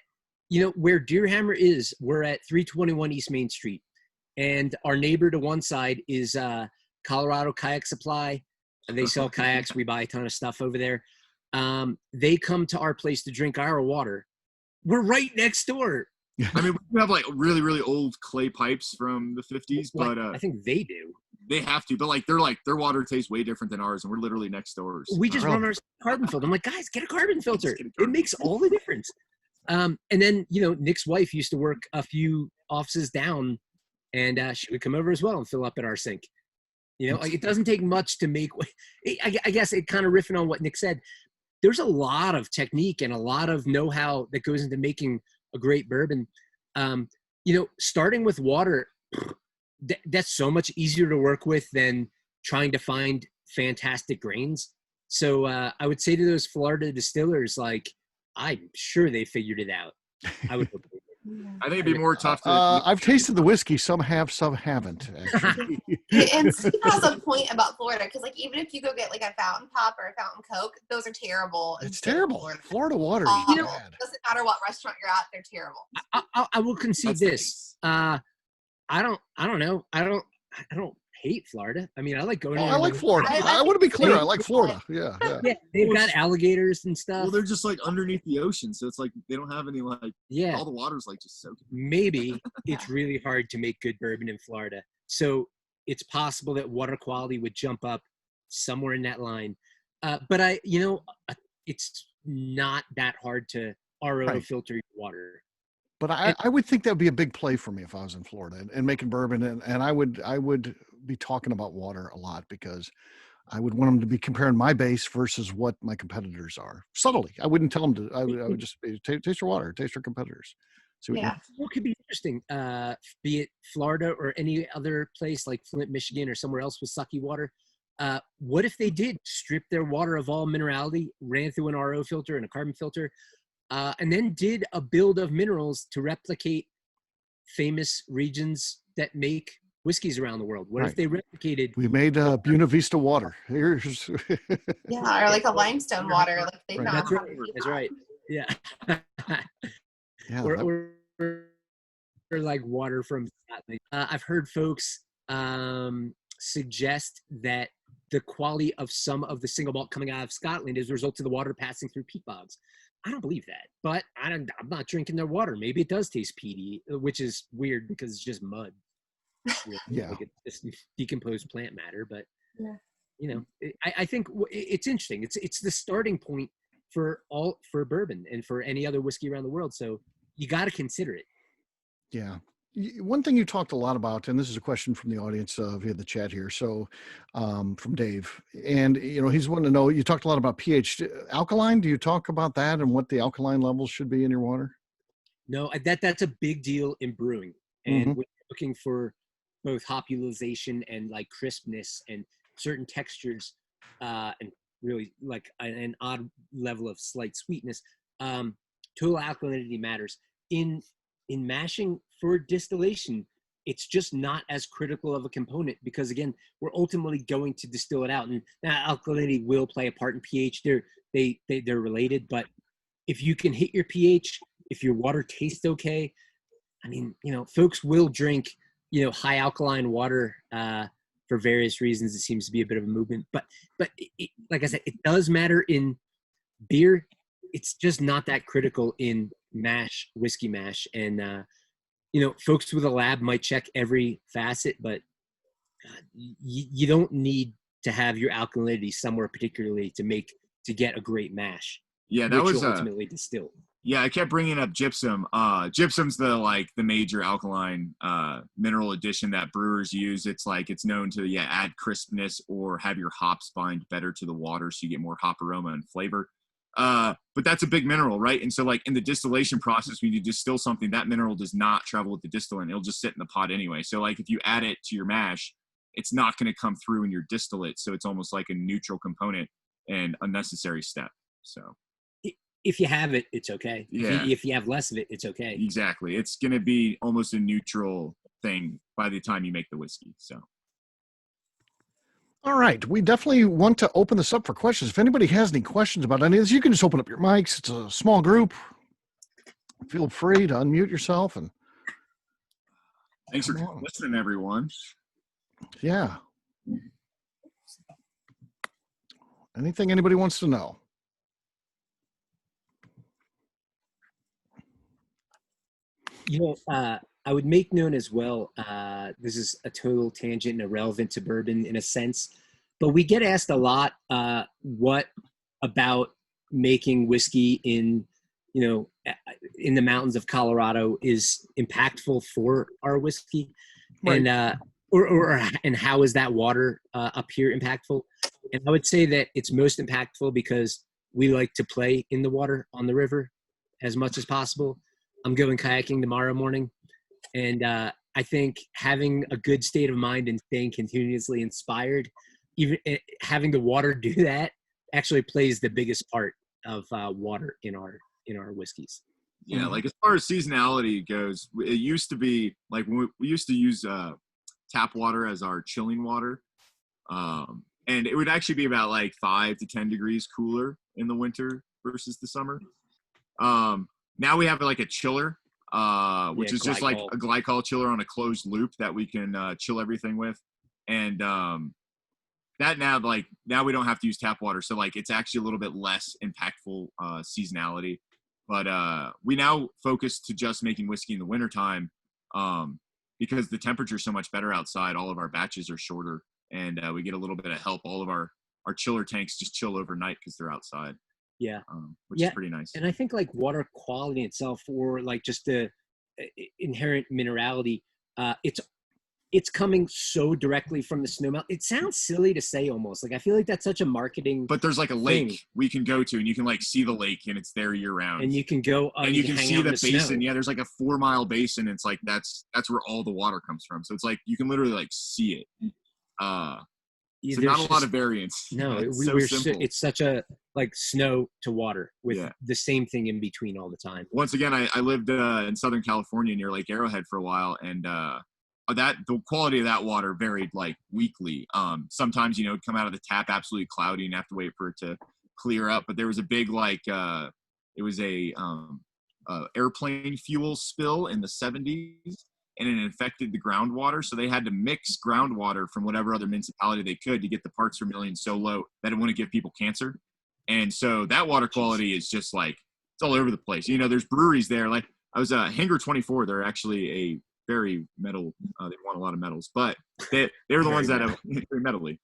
Speaker 2: where Deerhammer is, we're at 321 East Main Street. And our neighbor to one side is Colorado Kayak Supply. They sell kayaks. We buy a ton of stuff over there. They come to our place to drink our water. We're right next door.
Speaker 4: I mean, we have like really, really old clay pipes from the 50s, but
Speaker 2: I think they do.
Speaker 4: They have to, but their water tastes way different than ours, and we're literally next doors.
Speaker 2: We just run our carbon filter. I'm like, guys, get a carbon filter. It makes all the difference. And then, Nick's wife used to work a few offices down, and she would come over as well and fill up at our sink. Like it doesn't take much to make. I guess it kind of riffing on what Nick said. There's a lot of technique and a lot of know-how that goes into making a great bourbon. Starting with water, that's so much easier to work with than trying to find fantastic grains. So I would say to those Florida distillers, like, I'm sure they figured it out. I would hope.
Speaker 4: I think it'd be more tough to.
Speaker 3: I've tasted the whiskey. Some have, some haven't. Actually.
Speaker 1: And Steve has a point about Florida, because like even if you go get like a fountain pop or a fountain Coke, those are terrible.
Speaker 3: It's terrible. Florida water is
Speaker 1: bad. Doesn't matter what restaurant you're at, they're terrible.
Speaker 2: I will concede this. I don't know. I don't hate Florida. I mean, I like going.
Speaker 3: I like Florida. I want to be clear. I like Florida. Yeah.
Speaker 2: They've got alligators and stuff.
Speaker 4: Well, they're just like underneath the ocean, so it's like they don't have any like. Yeah. All the water's like just soaking.
Speaker 2: Maybe it's really hard to make good bourbon in Florida, so it's possible that water quality would jump up somewhere in that line. But it's not that hard to RO filter your water.
Speaker 3: But I would think that would be a big play for me if I was in Florida and making bourbon, and I would be talking about water a lot, because I would want them to be comparing my base versus what my competitors are. Subtly, I wouldn't tell them to. I would just taste your water, taste your competitors.
Speaker 2: What could be interesting, be it Florida or any other place like Flint, Michigan, or somewhere else with sucky water. What if they did strip their water of all minerality, ran through an RO filter and a carbon filter, and then did a build of minerals to replicate famous regions that make whiskeys around the world? What if they replicated?
Speaker 3: We made Buena Vista water. Here's
Speaker 1: or like a limestone water. Like they found.
Speaker 2: That's right. Yeah. Or like water from Scotland. I've heard folks suggest that the quality of some of the single malt coming out of Scotland is a result of the water passing through peat bogs. I don't believe that, but I'm not drinking their water. Maybe it does taste peaty, which is weird because it's just mud. Like it's decomposed plant matter. But I think it's interesting. It's the starting point for bourbon and for any other whiskey around the world. So you got to consider it.
Speaker 3: Yeah. One thing you talked a lot about, and this is a question from the audience via the chat here. So from Dave, and he's wanting to know, you talked a lot about pH. Alkaline, do you talk about that and what the alkaline levels should be in your water?
Speaker 2: No, that's a big deal in brewing. And when you're looking for both hop utilization and like crispness and certain textures, and really like an odd level of slight sweetness, total alkalinity matters. In mashing for distillation, it's just not as critical of a component because, again, we're ultimately going to distill it out. And now alkalinity will play a part in pH. They're related, but if you can hit your pH, if your water tastes okay, I mean, folks will drink, high alkaline water for various reasons. It seems to be a bit of a movement, but like I said, it does matter in beer. It's just not that critical in mash, whiskey mash. And, folks with a lab might check every facet, but God, you don't need to have your alkalinity somewhere particularly to get a great mash.
Speaker 4: Yeah, that was
Speaker 2: ultimately distilled.
Speaker 4: Yeah, I kept bringing up gypsum. Gypsum's the major alkaline mineral addition that brewers use. It's known to add crispness or have your hops bind better to the water so you get more hop aroma and flavor. But that's a big mineral, right? And so in the distillation process, when you distill something, that mineral does not travel with the distillant. It'll just sit in the pot anyway. So if you add it to your mash, it's not going to come through in your distillate. So it's almost like a neutral component and unnecessary step. So
Speaker 2: if you have it, it's okay.
Speaker 4: Yeah.
Speaker 2: If you have less of it, it's okay.
Speaker 4: Exactly. It's going to be almost a neutral thing by the time you make the whiskey. So.
Speaker 3: All right. We definitely want to open this up for questions. If anybody has any questions about any of this, you can just open up your mics. It's a small group. Feel free to unmute yourself. And
Speaker 4: thanks for listening, everyone.
Speaker 3: Yeah. Anything anybody wants to know?
Speaker 2: I would make known as well, this is a total tangent and irrelevant to bourbon in a sense, but we get asked a lot, what about making whiskey in the mountains of Colorado is impactful for our whiskey, right. And how is that water up here impactful? And I would say that it's most impactful because we like to play in the water on the river as much as possible. I'm going kayaking tomorrow morning, and I think having a good state of mind and staying continuously inspired, even having the water do that, actually plays the biggest part of water in our whiskeys.
Speaker 4: Yeah, as far as seasonality goes, it used to be when we used to use tap water as our chilling water, and it would actually be about 5 to 10 degrees cooler in the winter versus the summer. Now we have a chiller, which is just like a glycol chiller on a closed loop that we can chill everything with. And that now we don't have to use tap water. So it's actually a little bit less impactful seasonality. But we now focus to just making whiskey in the wintertime because the temperature is so much better outside. All of our batches are shorter and we get a little bit of help. All of our chiller tanks just chill overnight because they're outside.
Speaker 2: Yeah.
Speaker 4: Which is pretty nice.
Speaker 2: And I think water quality itself, or just the inherent minerality, it's coming so directly from the snowmelt. It sounds silly to say almost. I feel like that's such a marketing.
Speaker 4: But there's a lake thing we can go to, and you can see the lake, and it's there year round.
Speaker 2: And you can go
Speaker 4: and you can see the basin.
Speaker 2: Snow.
Speaker 4: Yeah, there's a 4-mile basin. It's that's where all the water comes from. So it's you can literally see it. So not a lot of variance.
Speaker 2: No, it's such a snow to water with the same thing in between all the time.
Speaker 4: Once again, I lived in Southern California near Lake Arrowhead for a while, and the quality of that water varied weekly. Sometimes it'd come out of the tap absolutely cloudy and have to wait for it to clear up. But there was a big it was a airplane fuel spill in the 70s. And it infected the groundwater. So they had to mix groundwater from whatever other municipality they could to get the parts per million so low that it wouldn't give people cancer. And so that water quality is just it's all over the place. There's breweries there. I was Hanger 24. They're actually a very metal. They want a lot of metals, but they're the ones that have very metally.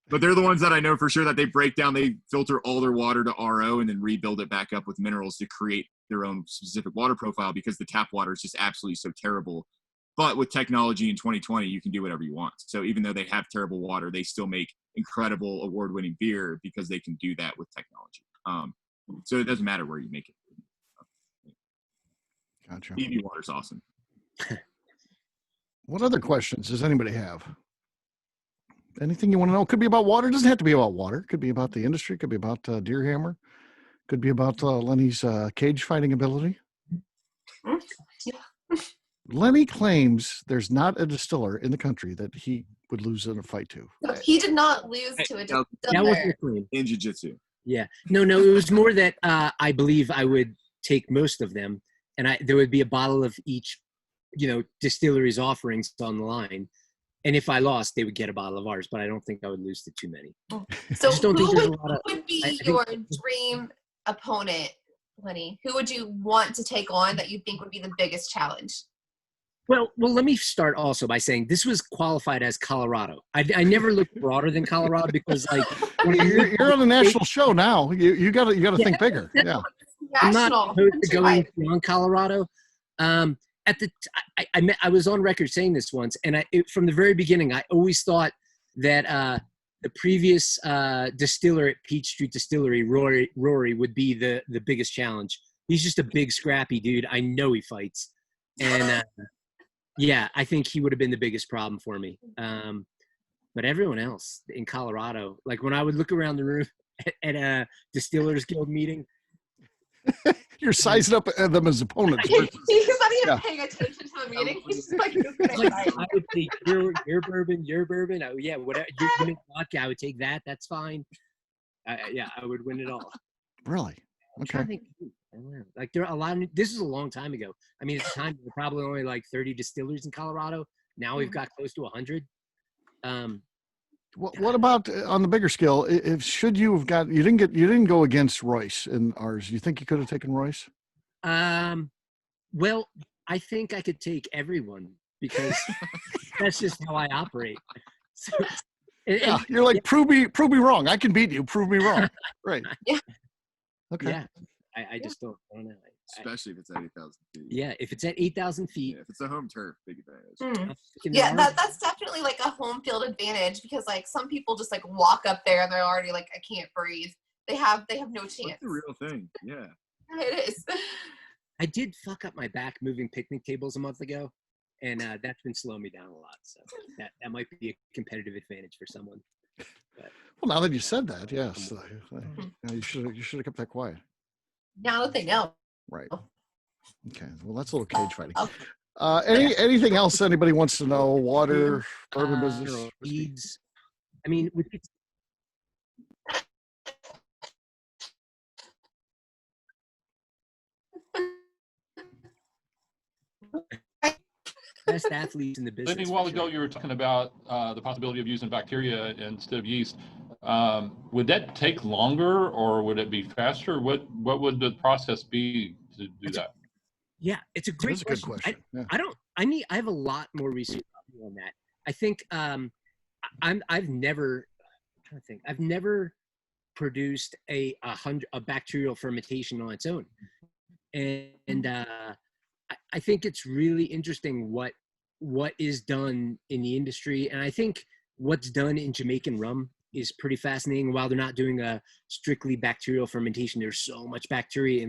Speaker 4: But they're the ones that I know for sure that they break down. They filter all their water to RO and then rebuild it back up with minerals to create their own specific water profile because the tap water is just absolutely so terrible. But with technology in 2020, you can do whatever you want. So even though they have terrible water, they still make incredible award-winning beer because they can do that with technology. So it doesn't matter where you make it.
Speaker 3: Gotcha.
Speaker 4: EV water's awesome.
Speaker 3: What other questions does anybody have? Anything you want to know? Could be about water. It doesn't have to be about water. Could be about the industry. Could be about Deerhammer. Could be about Lenny's cage fighting ability. Lenny claims there's not a distiller in the country that he would lose in a fight to.
Speaker 1: So he did not lose to a distiller.
Speaker 2: That wasn't a claim.
Speaker 4: In jiu-jitsu.
Speaker 2: Yeah. No, it was more that I believe I would take most of them, and there would be a bottle of each, distillery's offerings on the line. And if I lost, they would get a bottle of ours, but I don't think I would lose to too many.
Speaker 1: So who
Speaker 2: would
Speaker 1: be your dream opponent, Lenny? Who would you want to take on that you think would be the biggest challenge?
Speaker 2: Well, let me start also by saying this was qualified as Colorado. I never looked broader than Colorado because, like,
Speaker 3: when you're on a national show now. You got to think bigger. Yeah,
Speaker 2: I'm not opposed to going beyond Colorado. I was on record saying this once, and from the very beginning, I always thought that the previous distiller at Peach Street Distillery, Rory, would be the biggest challenge. He's just a big, scrappy dude. I know he fights, and yeah, I think he would have been the biggest problem for me. But everyone else in Colorado, like when I would look around the room at a Distillers Guild meeting.
Speaker 3: You're sizing up them as opponents.
Speaker 1: He's not even paying attention to the meeting. He's just like,
Speaker 2: I would take your bourbon. Oh, yeah, whatever. You're winning vodka, I would take that. That's fine. I would win it all.
Speaker 3: Really? Okay.
Speaker 2: I think, like there are a lot of. This is a long time ago. I mean, at the time there were probably only like 30 distilleries in Colorado. Now we've got close to 100.
Speaker 3: What about on the bigger scale? You didn't go against Royce in ours. You think you could have taken Royce?
Speaker 2: Well, I think I could take everyone because that's just how I operate. So,
Speaker 3: you're like prove me wrong. I can beat you. Prove me wrong. Right.
Speaker 1: Yeah.
Speaker 3: Okay.
Speaker 2: Yeah. I just don't know.
Speaker 4: Especially if it's at 8,000 feet.
Speaker 2: Yeah, if it's at 8,000 feet.
Speaker 4: Yeah, if it's a home turf, big advantage.
Speaker 1: Yeah, that's definitely like a home field advantage because like some people just like walk up there and they're already like, I can't breathe. They have no chance.
Speaker 4: That's the real thing. Yeah.
Speaker 1: It is.
Speaker 2: I did fuck up my back moving picnic tables a month ago, and that's been slowing me down a lot. So that might be a competitive advantage for someone. But,
Speaker 3: well, now that you said that, yes, you should have kept that quiet.
Speaker 1: Now that they know.
Speaker 3: Right. Okay. Well, that's a little cage fighting. Anything else anybody wants to know? Water, bourbon business,
Speaker 2: weeds. I mean, with best athletes in the business.
Speaker 5: Lenny, a while ago, you were talking about the possibility of using bacteria instead of yeast. Would that take longer, or would it be faster? What would the process be to do that?
Speaker 2: Yeah, it's a great
Speaker 3: Good question.
Speaker 2: I have a lot more research on that. I think I've never produced a bacterial fermentation on its own, and I think it's really interesting what is done in the industry, and I think what's done in Jamaican rum is pretty fascinating. While they're not doing a strictly bacterial fermentation, there's so much bacteria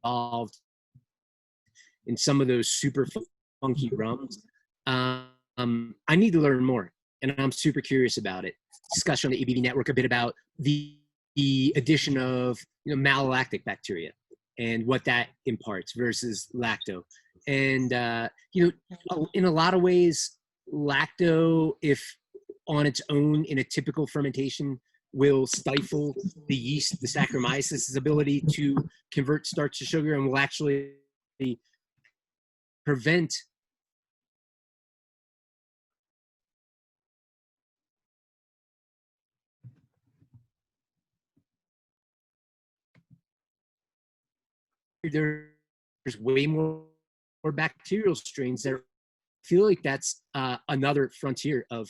Speaker 2: involved in some of those super funky rums. I need to learn more, and I'm super curious about it. Discussion on the ABV network a bit about the addition of malolactic bacteria and what that imparts versus lacto. And in a lot of ways, lacto, if on its own in a typical fermentation, will stifle the yeast, the Saccharomyces' ability to convert starch to sugar, and will actually prevent there's way more bacterial strains that feel like that's another frontier of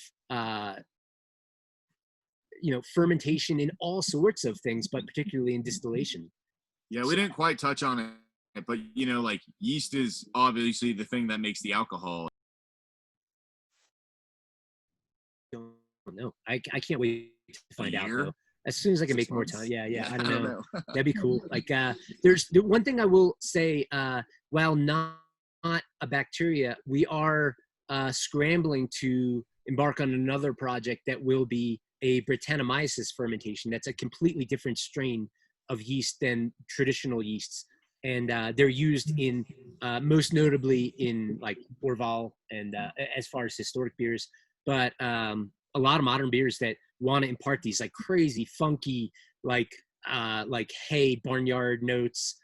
Speaker 2: fermentation in all sorts of things, but particularly in distillation.
Speaker 4: Yeah, we didn't quite touch on it, but like yeast is obviously the thing that makes the alcohol.
Speaker 2: No, I can't wait to find out though. As soon as I can make more time. Yeah. I don't know. That'd be cool. Like there's the one thing I will say, while not a bacteria, we are scrambling to embark on another project that will be a Brettanomyces fermentation. That's a completely different strain of yeast than traditional yeasts. and they're used in most notably in like Orval and as far as historic beers, but a lot of modern beers that want to impart these like crazy, funky, like hay, barnyard notes,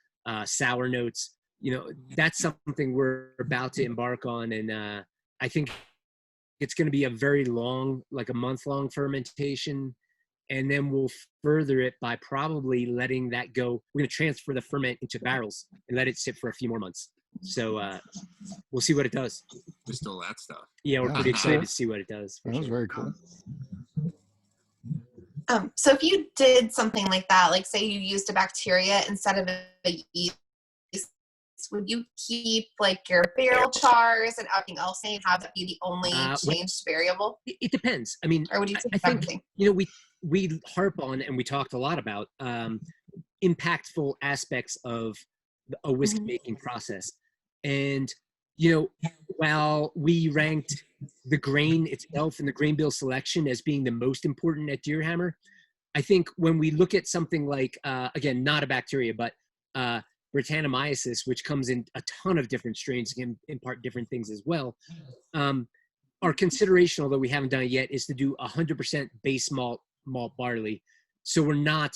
Speaker 2: sour notes. You know, that's something we're about to embark on, and I think it's going to be a very long, like a month-long fermentation, and then we'll further it by probably letting that go. We're going to transfer the ferment into barrels and let it sit for a few more months. So we'll see what it does.
Speaker 4: Distill that stuff.
Speaker 2: Yeah, we're
Speaker 3: Yeah.
Speaker 2: pretty excited to see what it does.
Speaker 3: That was
Speaker 2: sure.
Speaker 3: very cool.
Speaker 1: So if you did something like that, like say you used a bacteria instead of a yeast, would you keep like your barrel chars and everything else and have that be the only changed variable?
Speaker 2: It depends. I mean,
Speaker 1: Or would you take
Speaker 2: I think,
Speaker 1: everything?
Speaker 2: you know, we harp on and we talked a lot about impactful aspects of a whiskey making process. And, you know, while we ranked the grain itself and the grain bill selection as being the most important at Deerhammer, I think when we look at something like, again, not a bacteria, but Brettanomyces, which comes in a ton of different strains, can impart different things as well. Our consideration, although we haven't done it yet, is to do 100% base malt barley. So we're not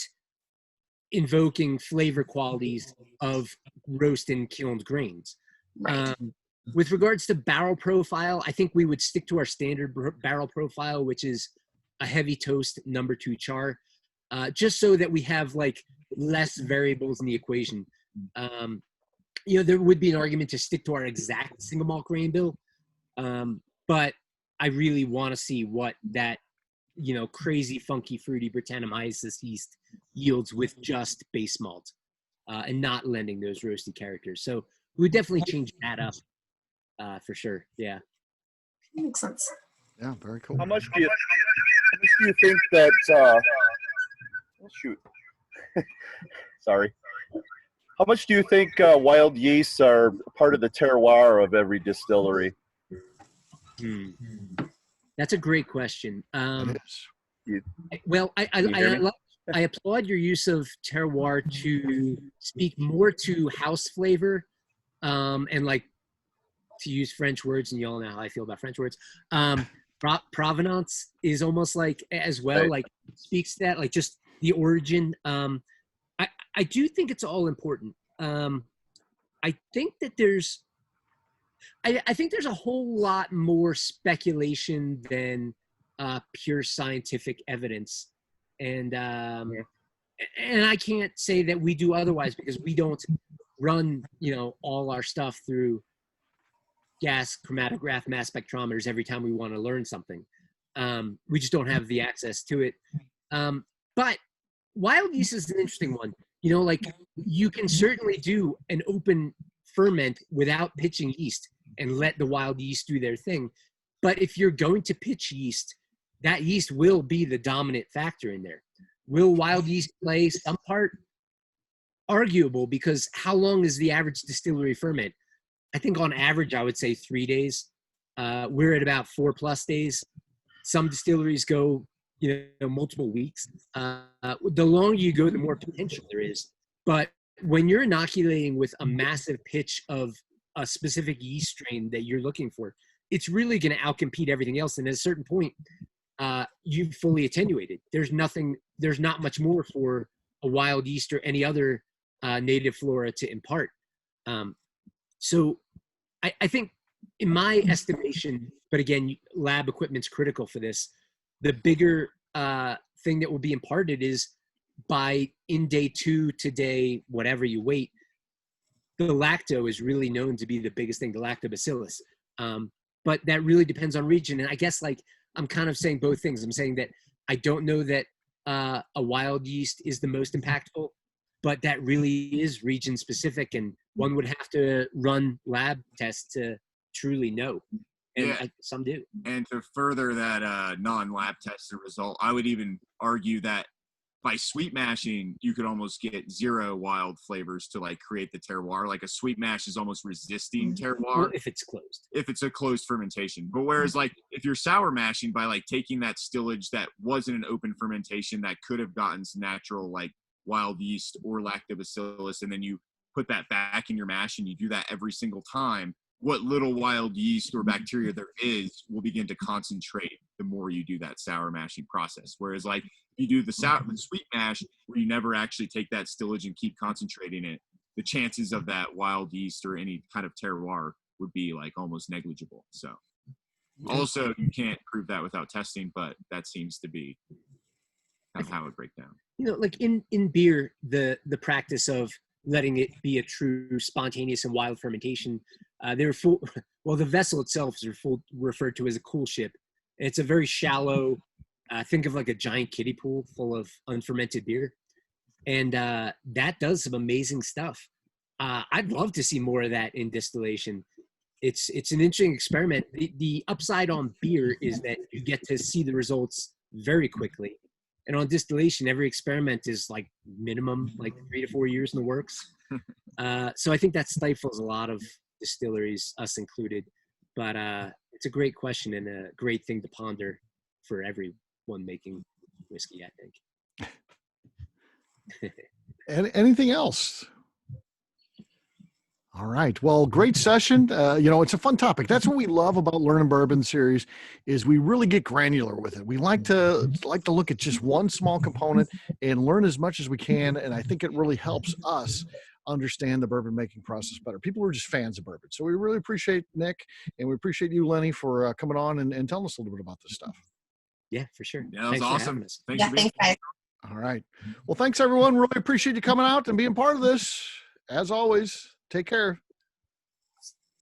Speaker 2: invoking flavor qualities of roast and kilned grains.
Speaker 1: Right.
Speaker 2: With regards to barrel profile, I think we would stick to our standard barrel profile, which is a heavy toast number 2 char, just so that we have like less variables in the equation. You know, there would be an argument to stick to our exact single malt grain bill, but I really want to see what that, you know, crazy, funky, fruity Brettanomyces yeast yields with just base malt and not lending those roasty characters. So we would definitely change that up for sure. Yeah.
Speaker 1: Makes sense.
Speaker 3: Yeah, very cool.
Speaker 6: How much do you think that? Shoot. Sorry. How much do you think wild yeasts are part of the terroir of every distillery?
Speaker 2: That's a great question.
Speaker 3: It is.
Speaker 2: Well, I applaud your use of terroir to speak more to house flavor, and like to use French words, and you all know how I feel about French words. Provenance is almost like as well, like speaks to that, like just the origin. I do think it's all important. I think that there's a whole lot more speculation than pure scientific evidence, and I can't say that we do otherwise because we don't run, you know, all our stuff through gas chromatograph mass spectrometers every time we want to learn something. We just don't have the access to it. But wild yeast is an interesting one. You know, like you can certainly do an open ferment without pitching yeast and let the wild yeast do their thing. But if you're going to pitch yeast, that yeast will be the dominant factor in there. Will wild yeast play some part? Arguable, because how long is the average distillery ferment? I think on average, I would say 3 days. We're at about 4+ days. Some distilleries go, you know, multiple weeks. The longer you go, the more potential there is. But when you're inoculating with a massive pitch of a specific yeast strain that you're looking for, it's really going to outcompete everything else. And at a certain point, you've fully attenuated. There's not much more for a wild yeast or any other native flora to impart. So I think in my estimation, but again, lab equipment's critical for this, the bigger thing that will be imparted is by in day 2 to day whatever you wait, the lacto is really known to be the biggest thing, the lactobacillus. But that really depends on region. And I guess like I'm kind of saying both things. I'm saying that I don't know that a wild yeast is the most impactful, but that really is region specific, and one would have to run lab tests to truly know. And some do.
Speaker 4: And to further that non-lab tested result, I would even argue that by sweet mashing, you could almost get 0 wild flavors to like create the terroir. Like a sweet mash is almost resisting terroir.
Speaker 2: Well, if it's closed.
Speaker 4: If it's a closed fermentation. But whereas like if you're sour mashing, by like taking that stillage that wasn't an open fermentation that could have gotten some natural like wild yeast or lactobacillus, and then you put that back in your mash and you do that every single time, what little wild yeast or bacteria there is will begin to concentrate the more you do that sour mashing process. Whereas like if you do the sweet mash where you never actually take that stillage and keep concentrating it, the chances of that wild yeast or any kind of terroir would be like almost negligible. So also you can't prove that without testing, but that seems to be kind of how it breaks down.
Speaker 2: You know, like in beer, the practice of letting it be a true spontaneous and wild fermentation, the vessel itself is referred to as a cool ship. It's a very shallow, think of like a giant kiddie pool full of unfermented beer. And that does some amazing stuff. I'd love to see more of that in distillation. It's an interesting experiment. The upside on beer is that you get to see the results very quickly. And on distillation, every experiment is like minimum like 3 to 4 years in the works. So I think that stifles a lot of distilleries, us included. But it's a great question and a great thing to ponder for everyone making whiskey, I think.
Speaker 3: Anything else? All right. Well, great session. It's a fun topic. That's what we love about Learnin Bourbon series is we really get granular with it. We like to look at just one small component and learn as much as we can. And I think it really helps us understand the bourbon making process better. People are just fans of bourbon. So we really appreciate Nick and we appreciate you, Lenny, for coming on and telling us a little bit about this stuff.
Speaker 2: Yeah, for sure.
Speaker 4: Yeah, that was awesome.
Speaker 1: Thanks, guys.
Speaker 3: All right. Well, thanks everyone. Really appreciate you coming out and being part of this. As always, take care.